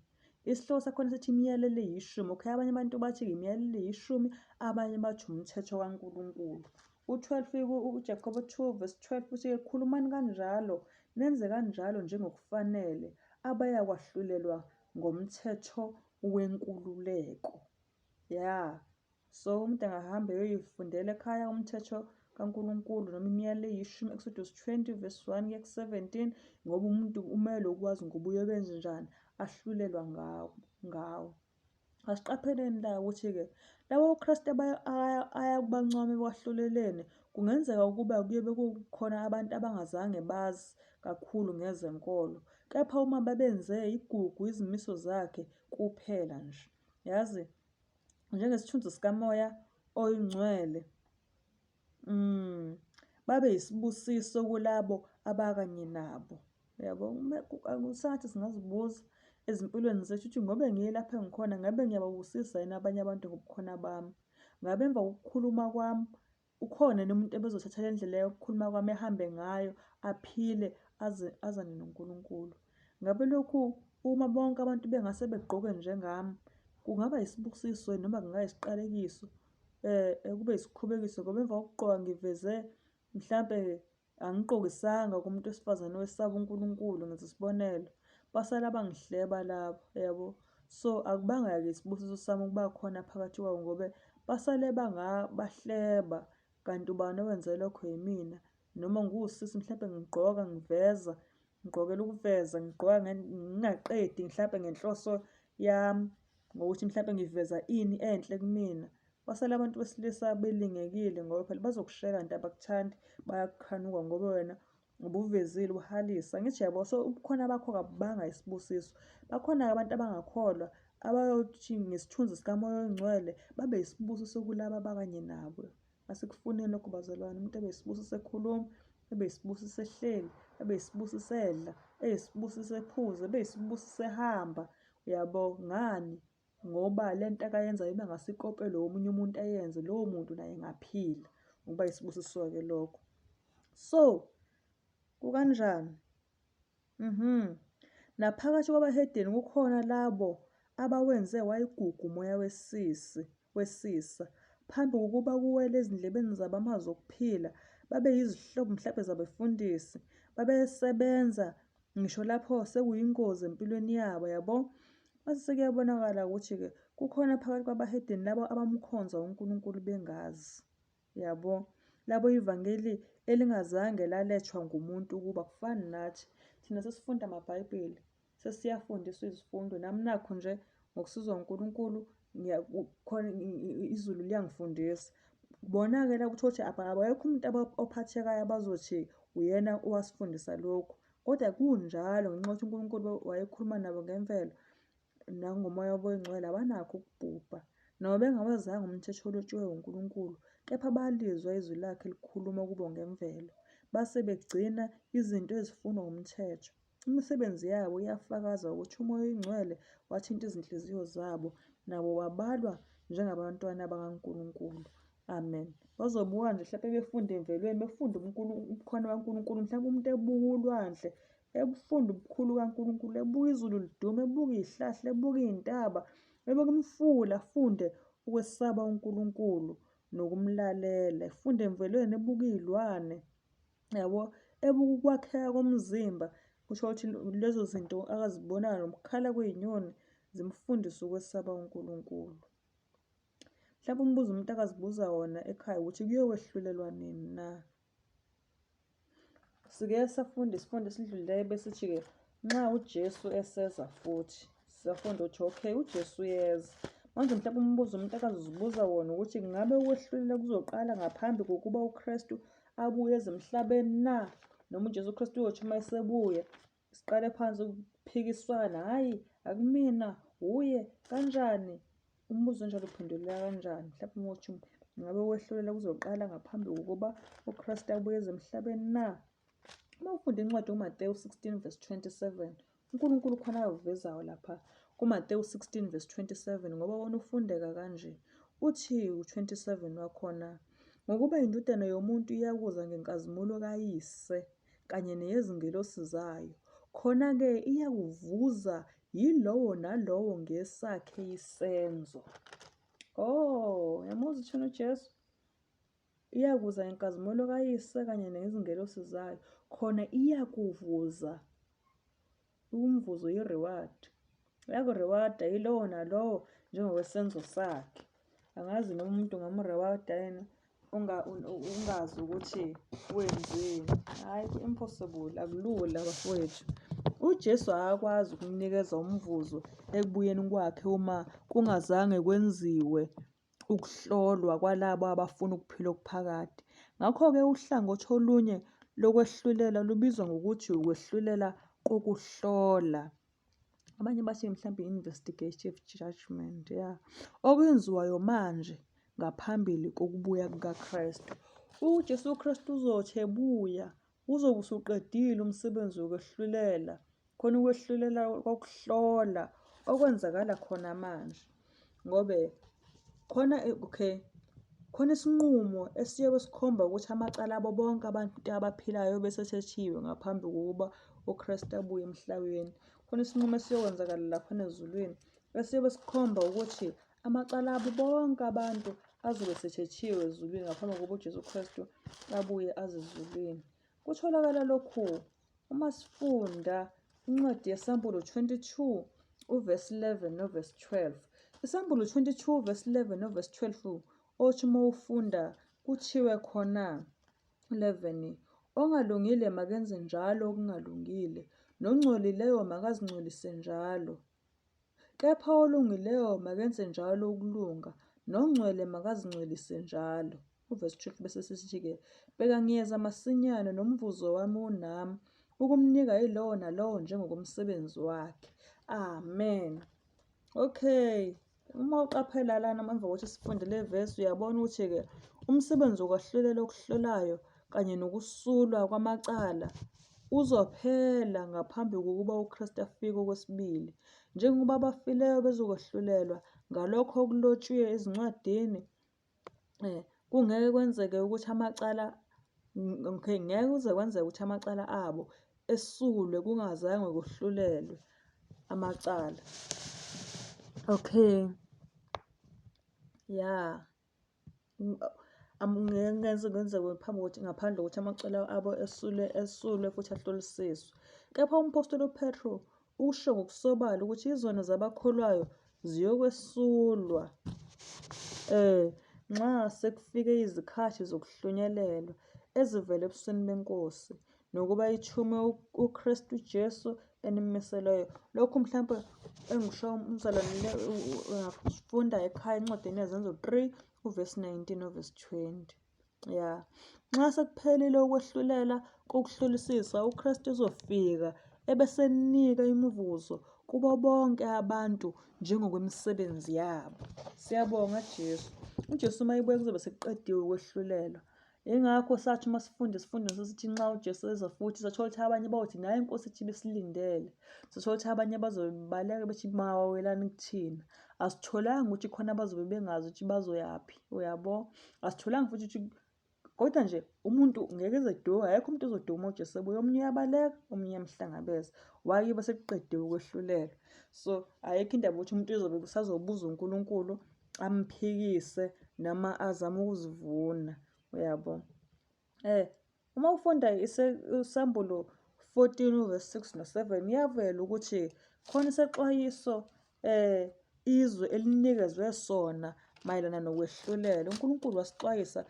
Isihloko sakhona sithi imiyalelo eyishumi. Okay, abanye abantu bathi imiyalelo eyishumi, abanye bathi umthetho kaNkulunkulu. uJakobe 2 verse 12 uthi khulumani kanjalo, nenze kanjalo njengokufanele, abayakwahlulela ngomthetho wenkululeko. So umuntu angahamba eyoyifundela ekhaya umthetho kaNkulunkulu noma imiyalelo eyishumi, Exodus 20 verse 1 kuya ku-17, ngoba umuntu umele ukwazi ngoba uyobenza njani, ahlulelwa ngawo. Asiqapheleni la ukuthi-ke labo oKristu aya kubancoma ekwahluleleni, kungenzeka ukuba kuyobe kukhona abantu abangazange bazi kakhulu ngezenkolo, kepha uma babenze igugu izimiso zakhe kuphela nje. Yazi, njengesithunzi sikamoya oyingcwele, babe yisibusiso kulabo abakanye nabo. Yabo, kusangathi singazibuza ezimpilweni zethu ukuthi ngobe ngiyelapha engikhona, ngabe ngiyababusisa yini abanye abantu ngobukhona bami? Ngabe emva kokukhuluma kwami ukhona nomuntu ebezothatha le ndlela yokukhuluma kwami ehambe ngayo, aphile, azane noNkulunkulu? Ngabe lokhu uma bonke abantu bengase begqoke njengami, kungaba yisibusiso noma kungayisiqalekiso? Kube yisikhubekiso ngoba emva kokugqoka ngiveze mhlampe angigqokisanga kumuntu wesifazane owesaba uNkulunkulu, ngenza isibonelo, basala bangihleba labo. Yabo, so akubanga-ke isibusiso sami ukuba khona phakathi kwabo ngoba basale bahleba. Kanti ubani owenze lokho? Yimina. Noma ngiwusisi mhlampe ngigqoka ngiveza, ngigqokela ukuveza, ngigqoka ngingaqedi mhlampe ngenhloso yami ngokuthi mhlampe ngiveza ini enhle kumina. Basale abantu besilisa belingekile ngoba phela bazokusheka kanti abakuthandi, bayakukhanuka ngoba wena ubuvezile uhalisa. Ngithi yabo, so ubukhona bakho kabanga isibusiso. Bakhona abantu abangakholwa abayothi ngesithunzi sikamoya oyingcwele babe yisibusiso kulaba abakanye nabo. Asikufuneni lokho bazalwane, umuntu ebe yisibusiso ekhuluma, ebe yisibusiso ehleli, ebe yisibusiso edla, ebe yisibusiso ephuza, ebe yisibusiso ehamba. Yabo ngani? Ngoba lento akayenzayo uma ngasikopelo omunye umuntu ayenze, lowo muntu naye ngaphila. Ngoba yisibusiso-ke lokho. So kukanjani? Naphakathi kwabahedeni kukhona labo abawenze wayigugu umoya wesisa phambi kokuba kuwele ezindlebeni zabo amazwi okuphila, babe yizihlobo mhlawumbe zabefundisi, babesebenza ngisho lapho sekuyingozi empilweni yabo, yabo. Mase kuyabonakala ukuthi-ke kukhona phakathi kwabahedeni labo abamkhonza uNkulunkulu bengazi, yabo. Labo ivangeli elingazange lalethwa ngumuntu ukuba kufani nathi. Thina sesifunda amabhayibheli, sesiyafundiswa izifundo. Nami nakho nje ngokusizwa uNkulunkulu khona izulu liyangifundisa. Bona-ke labo ukuthi abekho umuntu ophathekayo abazothi uyena owasifundisa lokhu. Kodwa kunjalo ngenxa yokuthi uNkulunkulu wayekhuluma nabo ngemvelo nangomoya oyingcwele, abanakho ukubhubha. Noma bengawazanga umthetho olotshiwe uNkulunkulu, kepha balizwa izwi lakhe likhuluma kubo ngemvelo. Base begcina izinto ezifunwa umthetho. Imisebenzi yabo iyafakaza ukuthi umoya oyingcwele wathinta izinhliziyo zabo, nabo babalwa njengabantwana bakaNkulunkulu. Amen. Bazobuka nje mhlawumbe befunde emvelweni, befunde ubukhona kaNkulunkulu. Mhlawumbe umuntu ebuka ulwandle, ebufunda ubukhulu kaNkulunkulu, ebuka izulu liduma, ebuka iy'hlahla, ebuka iy'ntaba, ebuka imfula, afunde ukwesaba uNkulunkulu nokumlalela. Efunde emvelweni, ebuka iy'lwane, yabo. Ebuka ukwakheka komzimba, kusho ukuthi lezo zinto akazibonayo nokukhala kwey'nyoni zimfundise ukwesaba uNkulunkulu. Mhlawumbe umbuzo umuntu akazibuza wona ekhaya ukuthi kuyowehlulelwa nini na? Sike safunda isifundo esidlulileyo besithi-ke nxa uJesu eseza futhi, siyafunda ukuthi okay, uJesu uyeza. Manje mhlawumbe umbuzo umuntu akazibuza wona ukuthi ngabe ukwehlulela kuzoqala ngaphambi kokuba uKristu abuye emhlabeni na? Noma uJesu Kristu uyothi uma esebuya siqale phansi ukuphikiswana, hhayi akumina, uye kanjani? Umbuzo onjalo uphenduleka kanjani? Mhlawumbe uthi ngabe ukwehlulela kuzoqala ngaphambi kokuba uKristu abuye emhlabeni na? Uma ufunda incwadi uMateyu 16:27, uNkulunkulu khona akuvezayo lapha kuMateyu 16:27, ngoba wona ufundeka kanje. Uthi u-27 wakhona, ngokuba indodana yomuntu iyakuza ngenkazimulo kayise kanye neyezingelosi zayo, khona-ke iyakuvuza yilowo nalowo ngesakhe isenzo. Oh, yamuzwa uthini uJesu? Iyakuza ngenkazimulo kayise kanye nezingelosi zayo, khona iyakuvuza. Umvuzo yi-reward. Uyakurewada yilowo nalowo njengokwesenzo sakhe. Angazi noma umuntu ngamurewada yena ungazi ukuthi wenzeni. Hhayi, impossible, akulula bafowethu. UJesu akakwazi ukunikeza umvuzo ekubuyeni kwakhe uma kungazange kwenziwe ukuhlolwa kwalabo abafuna ukuphila okuphakade. Ngakho-ke uhlangothi olunye lokwehlulela lubizwa ngokuthi ukwehlulela kokuhlola. Abanye bathi mhlawumbe investigative judgment, okwenziwayo manje ngaphambili kokubuya kukaKristu. UJesu Kristu uzothi ebuya uzobe usuqedile umsebenzi wokwehlulela, khona ukwehlulela kokuhlola okwenzakala khona manje. Ngobe khona khona isinqumo esiyobe sikhomba ukuthi amacala abo bonke abantu abaphilayo besethethiwe ngaphambi kokuba uKristu abuye emhlabeni. Khona isinqumo esiyokwenzakala laphana ezulwini esiyobe sikhomba ukuthi amacala abo bonke abantu azobe sethethiwe ezulwini ngaphambi kokuba uJesu Kristu abuye aze ezulwini. Kutholakala lokhu uma sifunda incwadi yesambulo 22 uvesi 11 novesi 12. Isambulo 22 uvesi 11 novesi 12 othi uma ufunda kuthiwe khona 11, ongalungile makenze njalo okungalungile, nongcolileyo makazingcolise njalo. Kepha olungileyo makenze njalo ukulunga, nongcwele makazingcwelise njalo. uvesi 12 bese sithi-ke, bheka ngiyeza masinyane nomvuzo wami unami, ukumnika yilowo nalowo njengokomsebenzi wakhe. Amen. Okay, uma uqaphela lana emva kokuthi sifunde le vesi uyabona ukuthi-ke umsebenzi wokwahlulela okuhlolayo kanye nokusulwa kwamacala uzophela ngaphambi kokuba uKristu afike okwesibili. Njengoba abafileyo bezokwahlulelwa ngalokho okulotshiwe ezincwadini, kungeke kwenzeke ukuthi ngeke kuze kwenzeke ukuthi amacala abo esulwe kungazange kuhlulelwe amacala. Okay, ya ngeke kwenzeke ngaphandle kokuthi amacala abo esulwe futhi ahlolisiswe. Kepha umpostoli uPetro usho ngokusobala ukuthi izono zabakholwayo ziyokwesulwa nxa sekufike izikhathi zokuhlonyelelwa ezivela ebusweni beNkosi nokuba ithume uKristu Jesu enimiselweyo. Lokhu mhlawumbe engisho umzalwane ungafunda ekhaya encwadini yezenzo 3 uvesi 19 novesi 20. Ya, nxa sekuphelile ukwehlulela kokuhlolisisa, uKristu uzofika ebesenika imivuzo kubo bonke abantu njengokwemisebenzi yabo. Siyabonga Jesu. uJesu uma ebuya kuzobe sekuqediwe ukwehlulelwa. Yingakho sathi uma sifunde isifundweni sesithi nxa uJesu eza futhi sathola ukuthi abanye bawuthi naye inkosi ithi besilindele. Sathola ukuthi abanye bazobe bebaleka bethi mawawelani kuthina. Asitholanga ukuthi khona bazobe bengazi ukuthi bazoyaphi. Uyabo? Asitholanga futhi ukuthi kodwa nje umuntu ngeke ezeduka, ayekho umuntu ozoduma uJesu ebuya. Omunye uyabaleka, omunye uyamhlangabeza. Wakibo sekuqediwe ukwehlulelwa. So ayikho indaba ukuthi umuntu uzobe usazobuza uNkulunkulu amphikise noma azame ukuzivuna. Uyabo? Uma ufunda isambulo 14 uvesi 6 no-7 iyavela ukuthi khona isexwayiso izwe elinikezwe sona mayelana nokwehlulela. uNkulunkulu wasixwayisa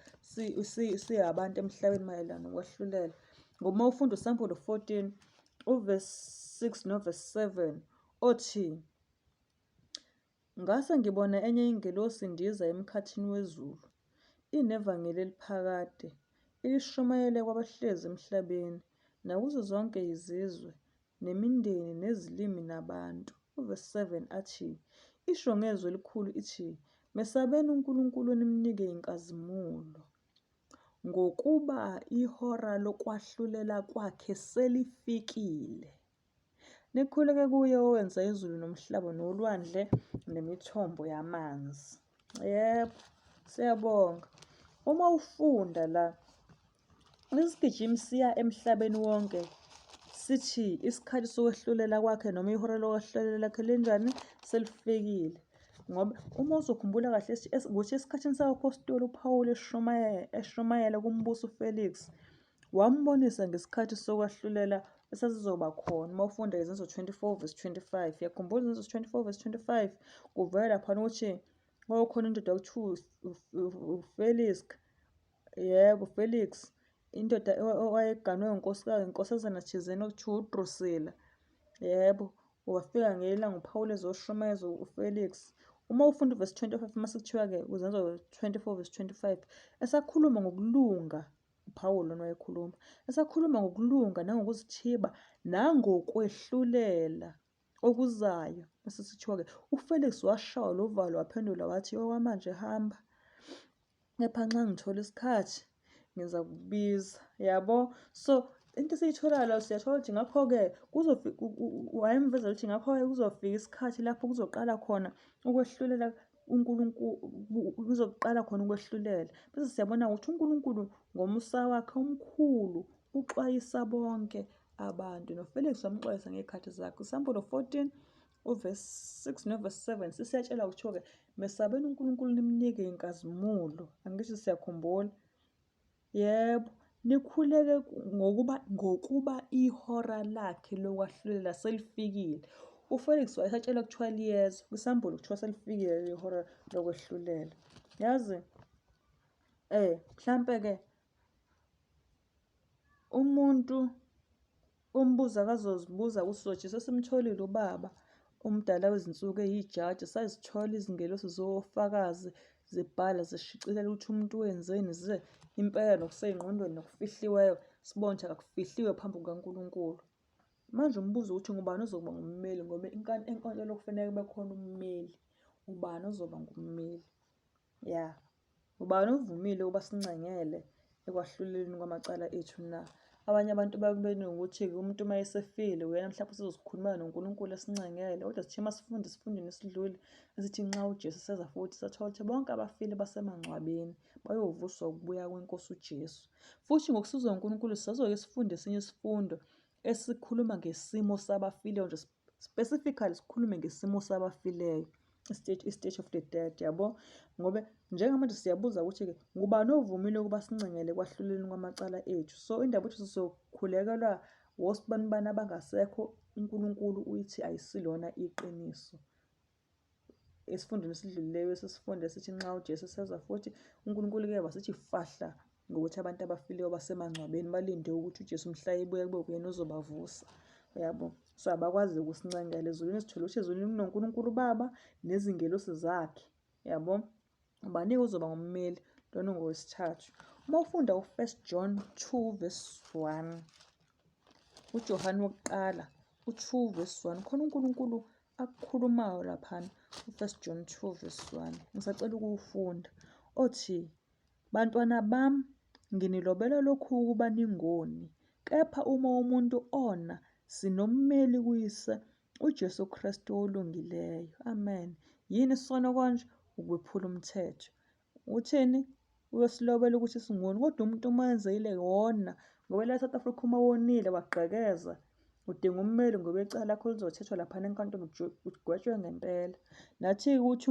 siyabantu emhlabeni mayelana nokwehlulela. Ngoma ufunda isambulo 14 uvesi 6 novesi 7 othi, ngase ngibona enye ingelosi indiza emkhathini wezulu, inevangeli eliphakade, ilishumayele kwabahlezi emhlabeni, nakuzo zonke izizwe, nemindeni, nezilimi, nabantu. Uvesi 7 athi, isho ngezwi elikhulu ithi, mesabeni uNkulunkulu nimnike inkazimulo, ngokuba ihora lokwahlulela kwakhe selifikile. Nikhuleke kuye owenza izulu nomhlaba nolwandle nemithombo yamanzi. Yebo, siyabonga. Uma ufunda la, isigijimi siya emhlabeni wonke sithi isikhathi sokwehlulela kwakhe noma ihora lokwahlulela lakhe lenjani selifikile. Ngoba uma uzokhumbula kahle ukuthi esikhathini sakaPostoli uPawulu eshumayela kumbuso uFelix, wambonisa ngesikhathi sokwahlulela esasizoba khona. Uma ufunda izenzo 24 vesi 25, yakhumbula izenzo 24 vesi 25, kuvela laphana ukuthi kwakukhona indoda okuthiwa uFelix. Yebo, Felix, indoda owayeganwe inkosazana thizeni okuthiwa uDrusilla. Yebo, wafika ngelanga uPawulu ezoshumayeza uFelix. Uma ufunda uvesi 25 mase kuthiwa-ke uzenzo 24 vesi 25, esakhuluma ngokulunga, uPawulu lona wayekhuluma, esakhuluma ngokulunga nangokuzithiba nangokwehlulela okuzayo. Mase sithiwa-ke uFelix washawa lo valo waphendula wathi, okwamanje hamba, kepha nxa ngithola isikhathi ngiza kubiza. Yabo? So into esiyitholayo la siyathola ukuthi ngakho-ke wayemvezela ukuthi ngakho-ke kuzofika isikhathi lapho kuzoqala khona ukwehlulela uNkulunkulu, kuzoqala khona ukwehlulela. Bese siyabona ukuthi uNkulunkulu ngomusa wakhe omkhulu uxwayisa bonke abantu. NoFelix wamxwayisa ngezikhathi zakhe. Isambulo 14 uvesi 6 novesi 7 sisiyatshela kuthiwa-ke mesabeni uNkulunkulu nimnike inkazimulo. Angisho siyakhumbula? Yebo, nikhuleke ngokuba ihora lakhe lokwahlulela selifikile. uFelix wayesatshela kuthiwa liyeza, kwisambulo kuthiwa selifikile ihora lokwehlulela. Yazi, mhlampe-ke umuntu umbuza akazozibuza ukuthi sesimtholile ubaba umdala wezinsuku eyijaji, sayizithola izingelosi zofakazi zibhala zishicilela ukuthi umuntu wenzeni, zize impela nokusey'ngqondweni nokufihliweyo sibone ukuthi akufihliwe phambi kukaNkulunkulu. Manje umbuzo ukuthi ngubani ozoba ngummeli, ngoba enkantolo kufanele kube khona ummeli. Ubani ozoba ngummeli? Ya, ubani ovumile ukuba sincengele ekwahluleleni kwamacala ethu na? Abanye abantu bakubeni ukuthi umuntu uma esefile uyena mhlawumbe usezosikhulumela noNkulunkulu esincengele, kodwa sithe masifunda isifundweni esidlule esithi nxa uJesu seza futhi sathola ukuthi bonke abafile basemangcwabeni bayovuswa ukubuya kweNkosi uJesu. Futhi ngokusizwa uNkulunkulu sisazoke sifunde esinye isifundo esikhuluma ngesimo sabafileyo nje, specifically sikhulume ngesimo sabafileyo, i-state of the dead, yabo. Ngoba njengamanje siyabuza ukuthi-ke ngubani ovumile ukuba sincengele ekwahluleleni kwamacala ethu. So indaba ukuthi sizokhulekelwa wosibani abangasekho, uNkulunkulu uyithi ayisilona iqiniso. Esifundweni esidlulileyo sesifunde sithi nxa uJesu seza futhi uNkulunkulu-ke wasithi fahla ngokuthi abantu abafileyo basemangcwabeni balinde ukuthi uJesu mhla ebuya kube uyena ozobavusa, yabo. So abakwazi ukusincengela. Ezulwini sithole ukuthi ezulwini kunoNkulunkulu Baba nezingelosi zakhe, yabo. Ubani uzoba ngummeli? Lona ngowesithathu. Uma ufunda u-1 John 2 verse 1, uJohane wokuqala 2 verse 1, khona uNkulunkulu akukhulumayo laphana. U-1 John 2 verse 1 ngisacela ukuwufunda, othi bantwana bami, nginilobela lokhu ukuba ningoni, kepha uma umuntu ona, sinommeli kuyise, uJesu Kristu olungileyo. Amen. Yini sona konje? Ukwephula umthetho. Utheni? Uyosilobela ukuthi singoni, kodwa umuntu uma wenzile wona, ngoba la eSouth Africa uma wonile wagqekeza, udinga ummeli ngoba icala lakho lizothethwa laphana enkantolo ugwetshwe ngempela. Nathi ukuthi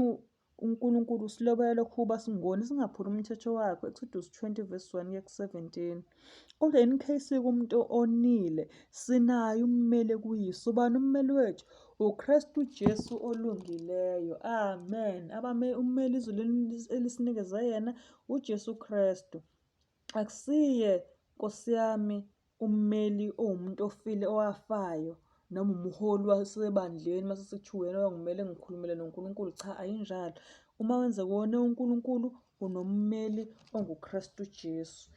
uNkulunkulu usilobela lokhu ukuba singoni, singaphuli umthetho wakhe. Exodus 20 verse 1 kuya ku-17. Kodwa in case kumuntu onile, sinayo ummeli kuyise. Ubani ummeli wethu? uKristu Jesu olungileyo. Amen. Ummeli izwi elisinikeza yena uJesu Kristu. Akusiye Nkosi yami ummeli owumuntu ofile owafayo, noma umholi wasebandleni mase sithi wena ngumele ngikhulumele noNkulunkulu. Cha, ayinjalo. Uma wenza kuwona uNkulunkulu unommeli onguKristu Jesu.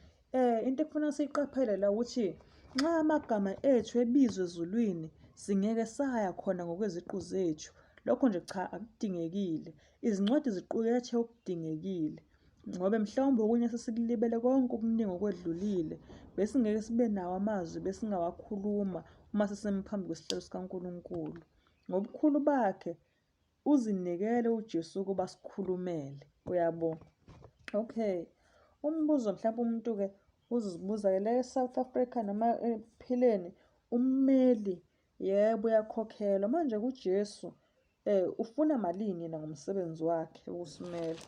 Into ekufuna siyiqaphele la ukuthi nxa amagama ethu ebizwe ezulwini singeke saya khona ngokweziqu zethu. Lokho nje cha, akudingekile. Izincwadi ziqukethe okudingekile, ngoba mhlawumbe okunye sesikulibele konke okuningi okwedlulile, besingeke sibe nawo amazwi besingawakhuluma uma sesemphambi kwesihlalo sikaNkulunkulu. Ngobukhulu bakhe uzinikele uJesu ukuba sikhulumele, uyabo. Okay, umbuzo mhlawumbe umuntu-ke uzibuza-ke la eSouth Africa noma ephileni, ummeli yebo uyakhokhelwa. Manje kuJesu ufuna malini yena ngomsebenzi wakhe wokusimela?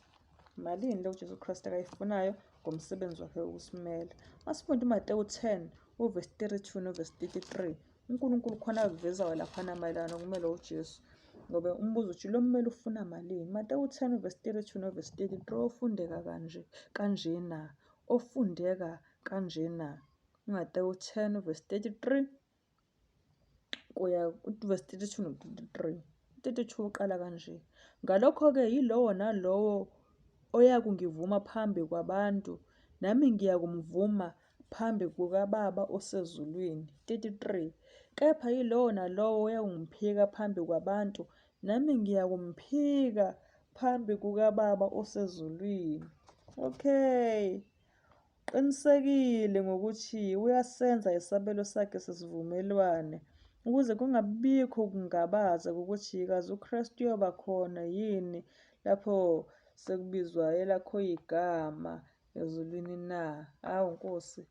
Malini le uJesu Kristu akayifunayo ngomsebenzi wakhe wokusimela? Masifunda uMateyu 10 uverse 32 noverse 33, uNkulunkulu khona akuvezayo laphana mayelana nokumela uJesu. Ngoba umbuzo uthi lo mmeli ufuna malini? Mateyu 10 verse 32 noverse 33 ofundeka kanjena, ofundeka kanjena. uMateyu 10 verse 33 kuya verse 32 no-33. 32 uqala kanje: ngalokho-ke yilowo nalowo oyakungivuma phambi kwabantu, nami ngiyakumvuma phambi kukaBaba osezulwini. 33 kepha yilowo nalowo oyakungiphika phambi kwabantu, nami ngiyakumphika phambi kukaBaba osezulwini. Okay, qinisekile ngokuthi uyasenza isabelo sakhe sesivumelwane, ukuze kungabikho ukungabaza ukuthi kazi uKristu uyoba khona yini lapho sekubizwa elakho igama ezulwini na. Hawu Nkosi,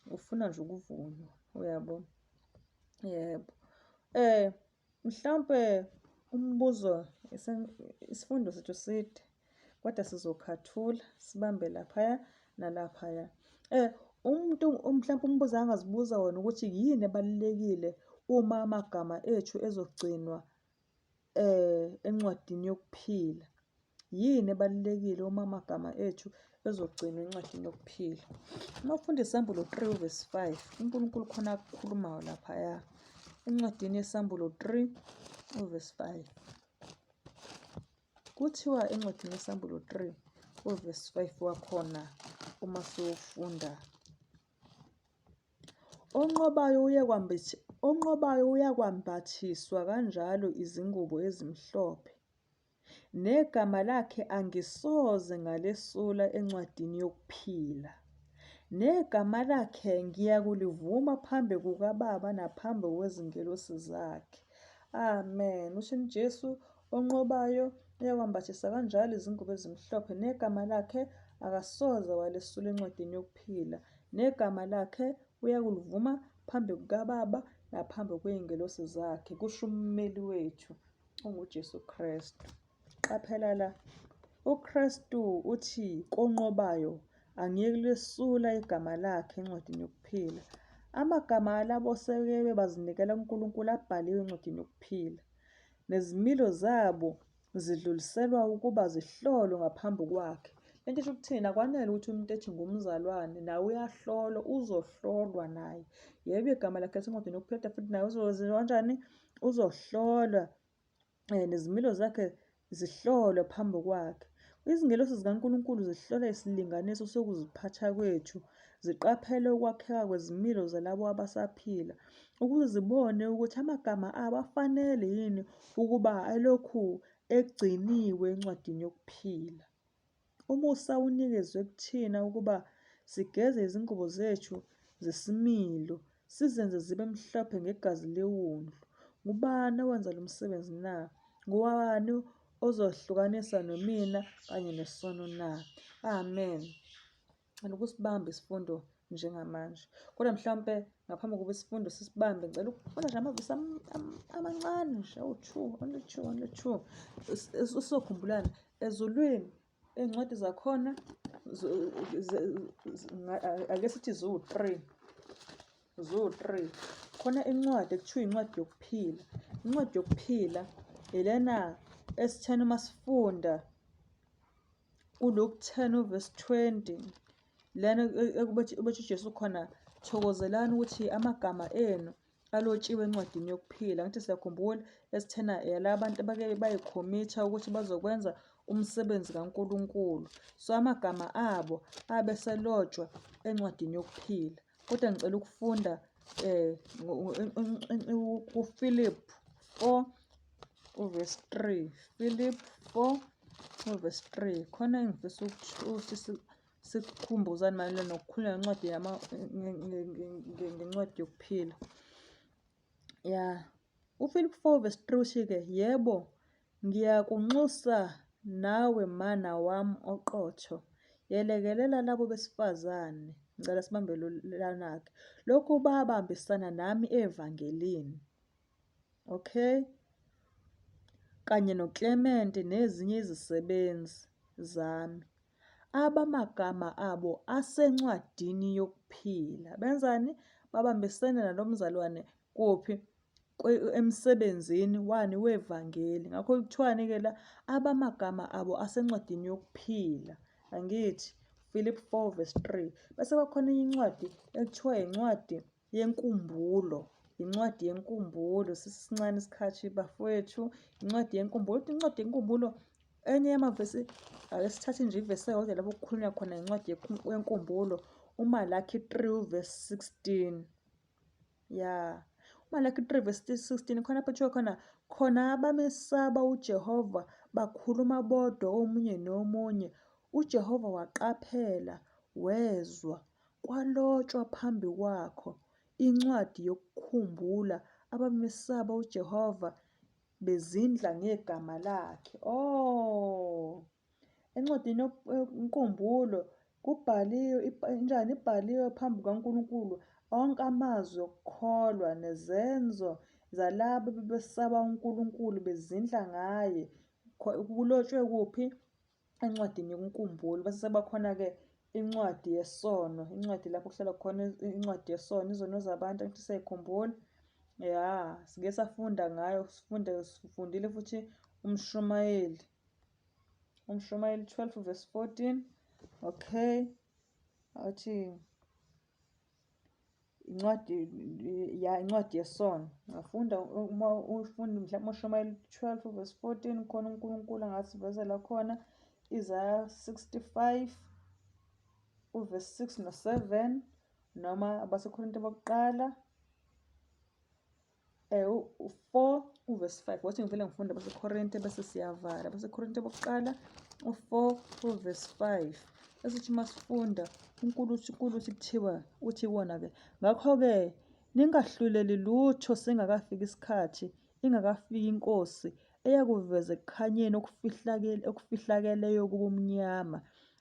ufuna nje ukuvunywa, uyabo. Yebo. Mhlawumbe umbuzo, isifundo sethu side, kodwa sizokhathula sibambe laphaya nalaphaya. Umuntu mhlawumbe umbuzo angazibuza wona ukuthi yini ebalulekile uma amagama ethu ezogcinwa encwadini yokuphila. Yini ebalulekile uma amagama ethu ezogcinwa encwadini yokuphila? Uma ufunda isambulo 3 verse 5, uNkulunkulu khona akukhulumayo laphaya encwadini yesambulo 3 verse 5. Kuthiwa encwadini yesambulo 3 uvesi 5 wakhona uma siwufunda. Onqobayo uyakwambathiswa kanjalo izingubo ezimhlophe, negama lakhe angisoze ngalesula encwadini yokuphila. Negama lakhe ngiyakulivuma phambi kukaBaba naphambi kwezingelosi zakhe. Amen. Ushini Jesu onqobayo uyakwambathisa kanjalo izingubo ezimhlophe, negama lakhe akasoze walesula encwadini yokuphila. Negama lakhe uyakulivuma phambi kukaBaba naphambi kwey'ngelosi zakhe. Kusho ummeli wethu onguJesu Kristu. Qaphela la, uKristu uthi konqobayo angiyekulisula igama lakhe encwadini yokuphila. Amagama alabo oseke bazinikela kuNkulunkulu abhaliwe encwadini yokuphila, nezimilo zabo zidluliselwa ukuba zihlolwe ngaphambi kwakhe. Lento isho ukuthini? Akwanele ukuthi umuntu ethi ngumzalwane, nawe uyahlolwa, uzohlolwa naye. Yebo, igama lakhe lisencwadini yokuphila futhi naye uzowenziwa kanjani? Uzohlolwa, nezimilo zakhe zihlolwe phambi kwakhe. Izingelosi zikaNkulunkulu zihlola isilinganiso sokuziphatha kwethu, ziqaphele ukwakheka kwezimilo zalabo abasaphila, ukuze zibone ukuthi amagama abo afanele yini ukuba alokhu egciniwe encwadini yokuphila. Umusa unikezwe kuthina ukuba sigeze izingubo zethu zesimilo, sizenze zibe mhlophe ngegazi lewundlu. Ngubani owenza lo msebenzi na? Ngubani ozohlukanisa nomina kanye nesono na? Amen. Ukusibamba isifundo njengamanje. Kodwa mhlawumpe ngaphambi kokuba isifundo sisibambe, ngicela ukufunda nje amavesi amancane nje, only two. Usokhumbulani, ezulwini iy'ncwadi zakhona ake sithi ziwu-3. Khona incwadi ekuthiwa incwadi yokuphila. Incwadi yokuphila ilena esitheni uma sifunda kuLuke 10 uvesi 20, lana ukuthi uJesu khona thokozelani ukuthi amagama enu alotshiwe encwadini yokuphila. Ngithi siyakhumbula esithena yala bantu abake bayikhomitha ukuthi bazokwenza umsebenzi kaNkulunkulu. So amagama abo abeselotshwa encwadini yokuphila. Kodwa ngicela ukufunda kuFiliphu 4 uvesi 3. Philip 4 uvesi 3. Khona engifisa ukuthi sikukhumbuzane mayelana nokukhuluma ngencwadi yokuphila. Ya, uFiliphu 4 uvesi 3 uthi-ke, yebo, ngiyakunxusa nawe mana wami oqotho, yelekelela labo besifazane. Ngicela sibambelelana-ke. Lokhu babambisana nami evangelini. Okay? Kanye noKlemente nezinye izisebenzi zami, abamagama abo asencwadini yokuphila. Benzani? Babambisene nalo mzalwane kuphi? Emsebenzini wani wevangeli. Ngakho kuthiwani-ke la, abamagama abo asencwadini yokuphila. Angithi Philip 4 verse 3. Bese kwakhona incwadi ekuthiwa incwadi yenkumbulo. Incwadi yenkumbulo, sisincane isikhathi bafowethu. Incwadi yenkumbulo. Incwadi yenkumbulo, enye yamavesi, ake sithathe nje ivesi eyodwa lapho kukhulunywa khona incwadi yenkumbulo, uMalaki 3 verse 16. Ya, uMalaki 3 verse 16 khona phetshiwe khona abamesaba uJehova bakhuluma bodwa omunye nomunye. uJehova waqaphela, wezwa, kwalotshwa phambi kwakho incwadi yokukhumbula abamesaba uJehova bezindla ngegama lakhe. Encwadini yenkumbulo kubhaliwe njani? Ibhaliwe phambi kukaNkulunkulu onke amazwi okukholwa nezenzo zalabo besaba uNkulunkulu bezindla ngaye. Kulotshwe kuphi? Encwadini yenkumbulo. Bese sebakhona-ke incwadi yesono. Incwadi lapho kuhlala khona incwadi yesono, izono zabantu angithi siyayikhumbula. Ya, sike safunda ngayo, sifundile futhi uMshumayeli 12 verse 14. Okay, athi incwadi yesono. Ngafunda uma ufunda mhlawumbe uMshumayeli 12 verse 14, khona uNkulunkulu angasivezela khona Isaiah 65 uvesi 6 no-7 noma abaseKorinte bokuqala 4 uvesi 5. Wathi ngivele ngifunde abaseKorinte bese siyavala. abaseKorinte bokuqala 4 uvesi 5. Esithi masifunda uNkulunkulu uthi wona-ke, ngakho-ke ningahluleli lutho singakafiki isikhathi, ingakafiki inkosi eyakuveza ekukhanyeni okufihlakeleyo kubumnyama,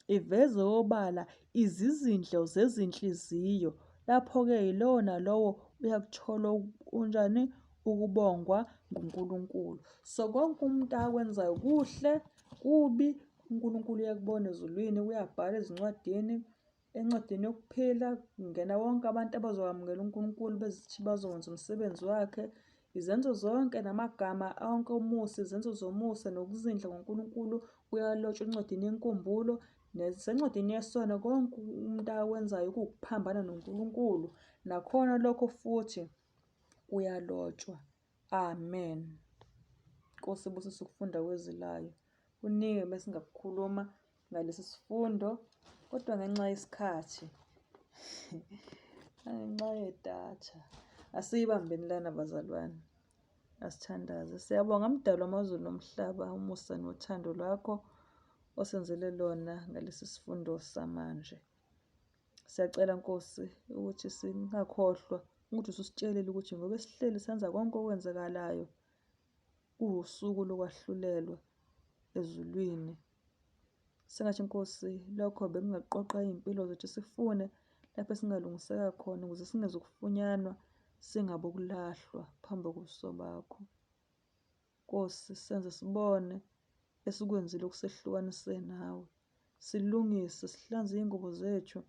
iveze obala izizindlo zezinhliziyo. Lapho-ke yilowo nalowo uyakuthola unjani ukubongwa nguNkulunkulu. So konke umuntu akwenzayo kuhle kubi, uNkulunkulu uyakubona ezulwini, kuyabhala ezincwadini. Encwadini yokuphila kungena wonke abantu abazokwamukela uNkulunkulu bezithi bazokwenza umsebenzi wakhe. Izenzo zonke namagama onke omusa, izenzo zomusa nokuzindla ngoNkulunkulu kuyalotshwa encwadini yenkumbulo. Nasencwadini yesono konke umuntu akwenzayo kuwukuphambana noNkulunkulu, nakhona lokho futhi kuyalotshwa. Amen. Nkosi ibusise ukufunda kwezilayo. Kuningi mesingakukhuluma ngalesi sifundo, kodwa ngenxa yesikhathi ngenxa yedatha asiyibambeni lana bazalwane, asithandaze. Siyabonga mdali wamazulu nomhlaba, umusa nothando lwakho osenzele lona ngalesi sifundo samanje. Siyacela Nkosi ukuthi singakhohlwa ukuthi ususitshelile ukuthi ngoba sihleli senza konke okwenzakalayo kuwusuku lokwahlulelwa ezulwini. Sengathi Nkosi lokho bekungaqoqa iy'mpilo zethu, sifune lapho esingalungiseka khona ukuze singezukufunyanwa singabokulahlwa phambi kobuso bakho. Nkosi, senze sibone esikwenzile okusehlukanise nawe, silungise, sihlanze iy'ngubo zethu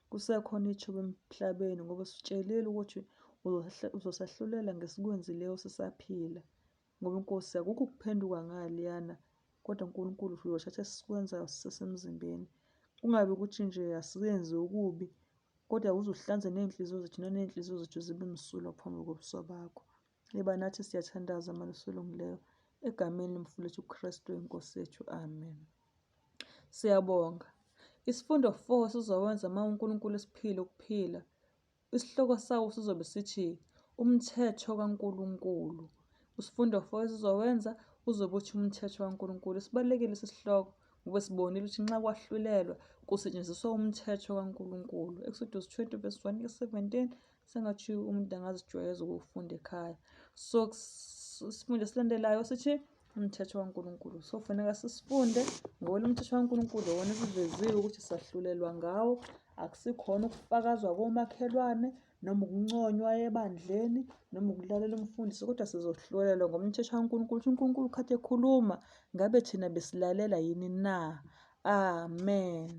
kusekhona ithuba emhlabeni, ngoba usitshelile ukuthi uzosahlulela ngesikwenzileyo sisaphila. Ngoba Nkosi akukho ukuphenduka ngaleyana, kodwa uNkulunkulu uyothatha esikwenzayo sisesemzimbeni. Kungabi ukuthi nje asiyenzi okubi, kodwa uzuhlanze ney'nhliziyo zethu naney'nhliziyo zethu zibe msulwa phambi kobuso bakho. Yeba nathi siyathandaza malisulungileyo, egameni lomfowethu uKristu inkosi yethu. Amen. Siyabonga. Isifundo 4 sizowenza uma uNkulunkulu esiphile ukuphila. Isihloko sawo sizobe sithi umthetho kaNkulunkulu. Isifundo 4 esizowenza uzobe uthi umthetho kaNkulunkulu. Sibalulekile lesi sihloko ngoba sibonile ukuthi nxa kwahlulelwa kusetshenziswa umthetho kaNkulunkulu. Exodus 20 verse 1-17 sengathi umuntu angazijwayeza ukuwufunda ekhaya. So isifundo esilandelayo sithi umthetho kaNkulunkulu. So kufanele sisifunde ngoba lo mthetho kaNkulunkulu wona esiveziwe ukuthi sahlulelwa ngawo. Akusikhona ukufakazwa komakhelwane noma ukunconywa ebandleni noma ukulalela umfundisi, kodwa sizohlulelwa ngomthetho kaNkulunkulu. uNkulunkulu khathi ekhuluma ngabe thina besilalela yini na? Amen.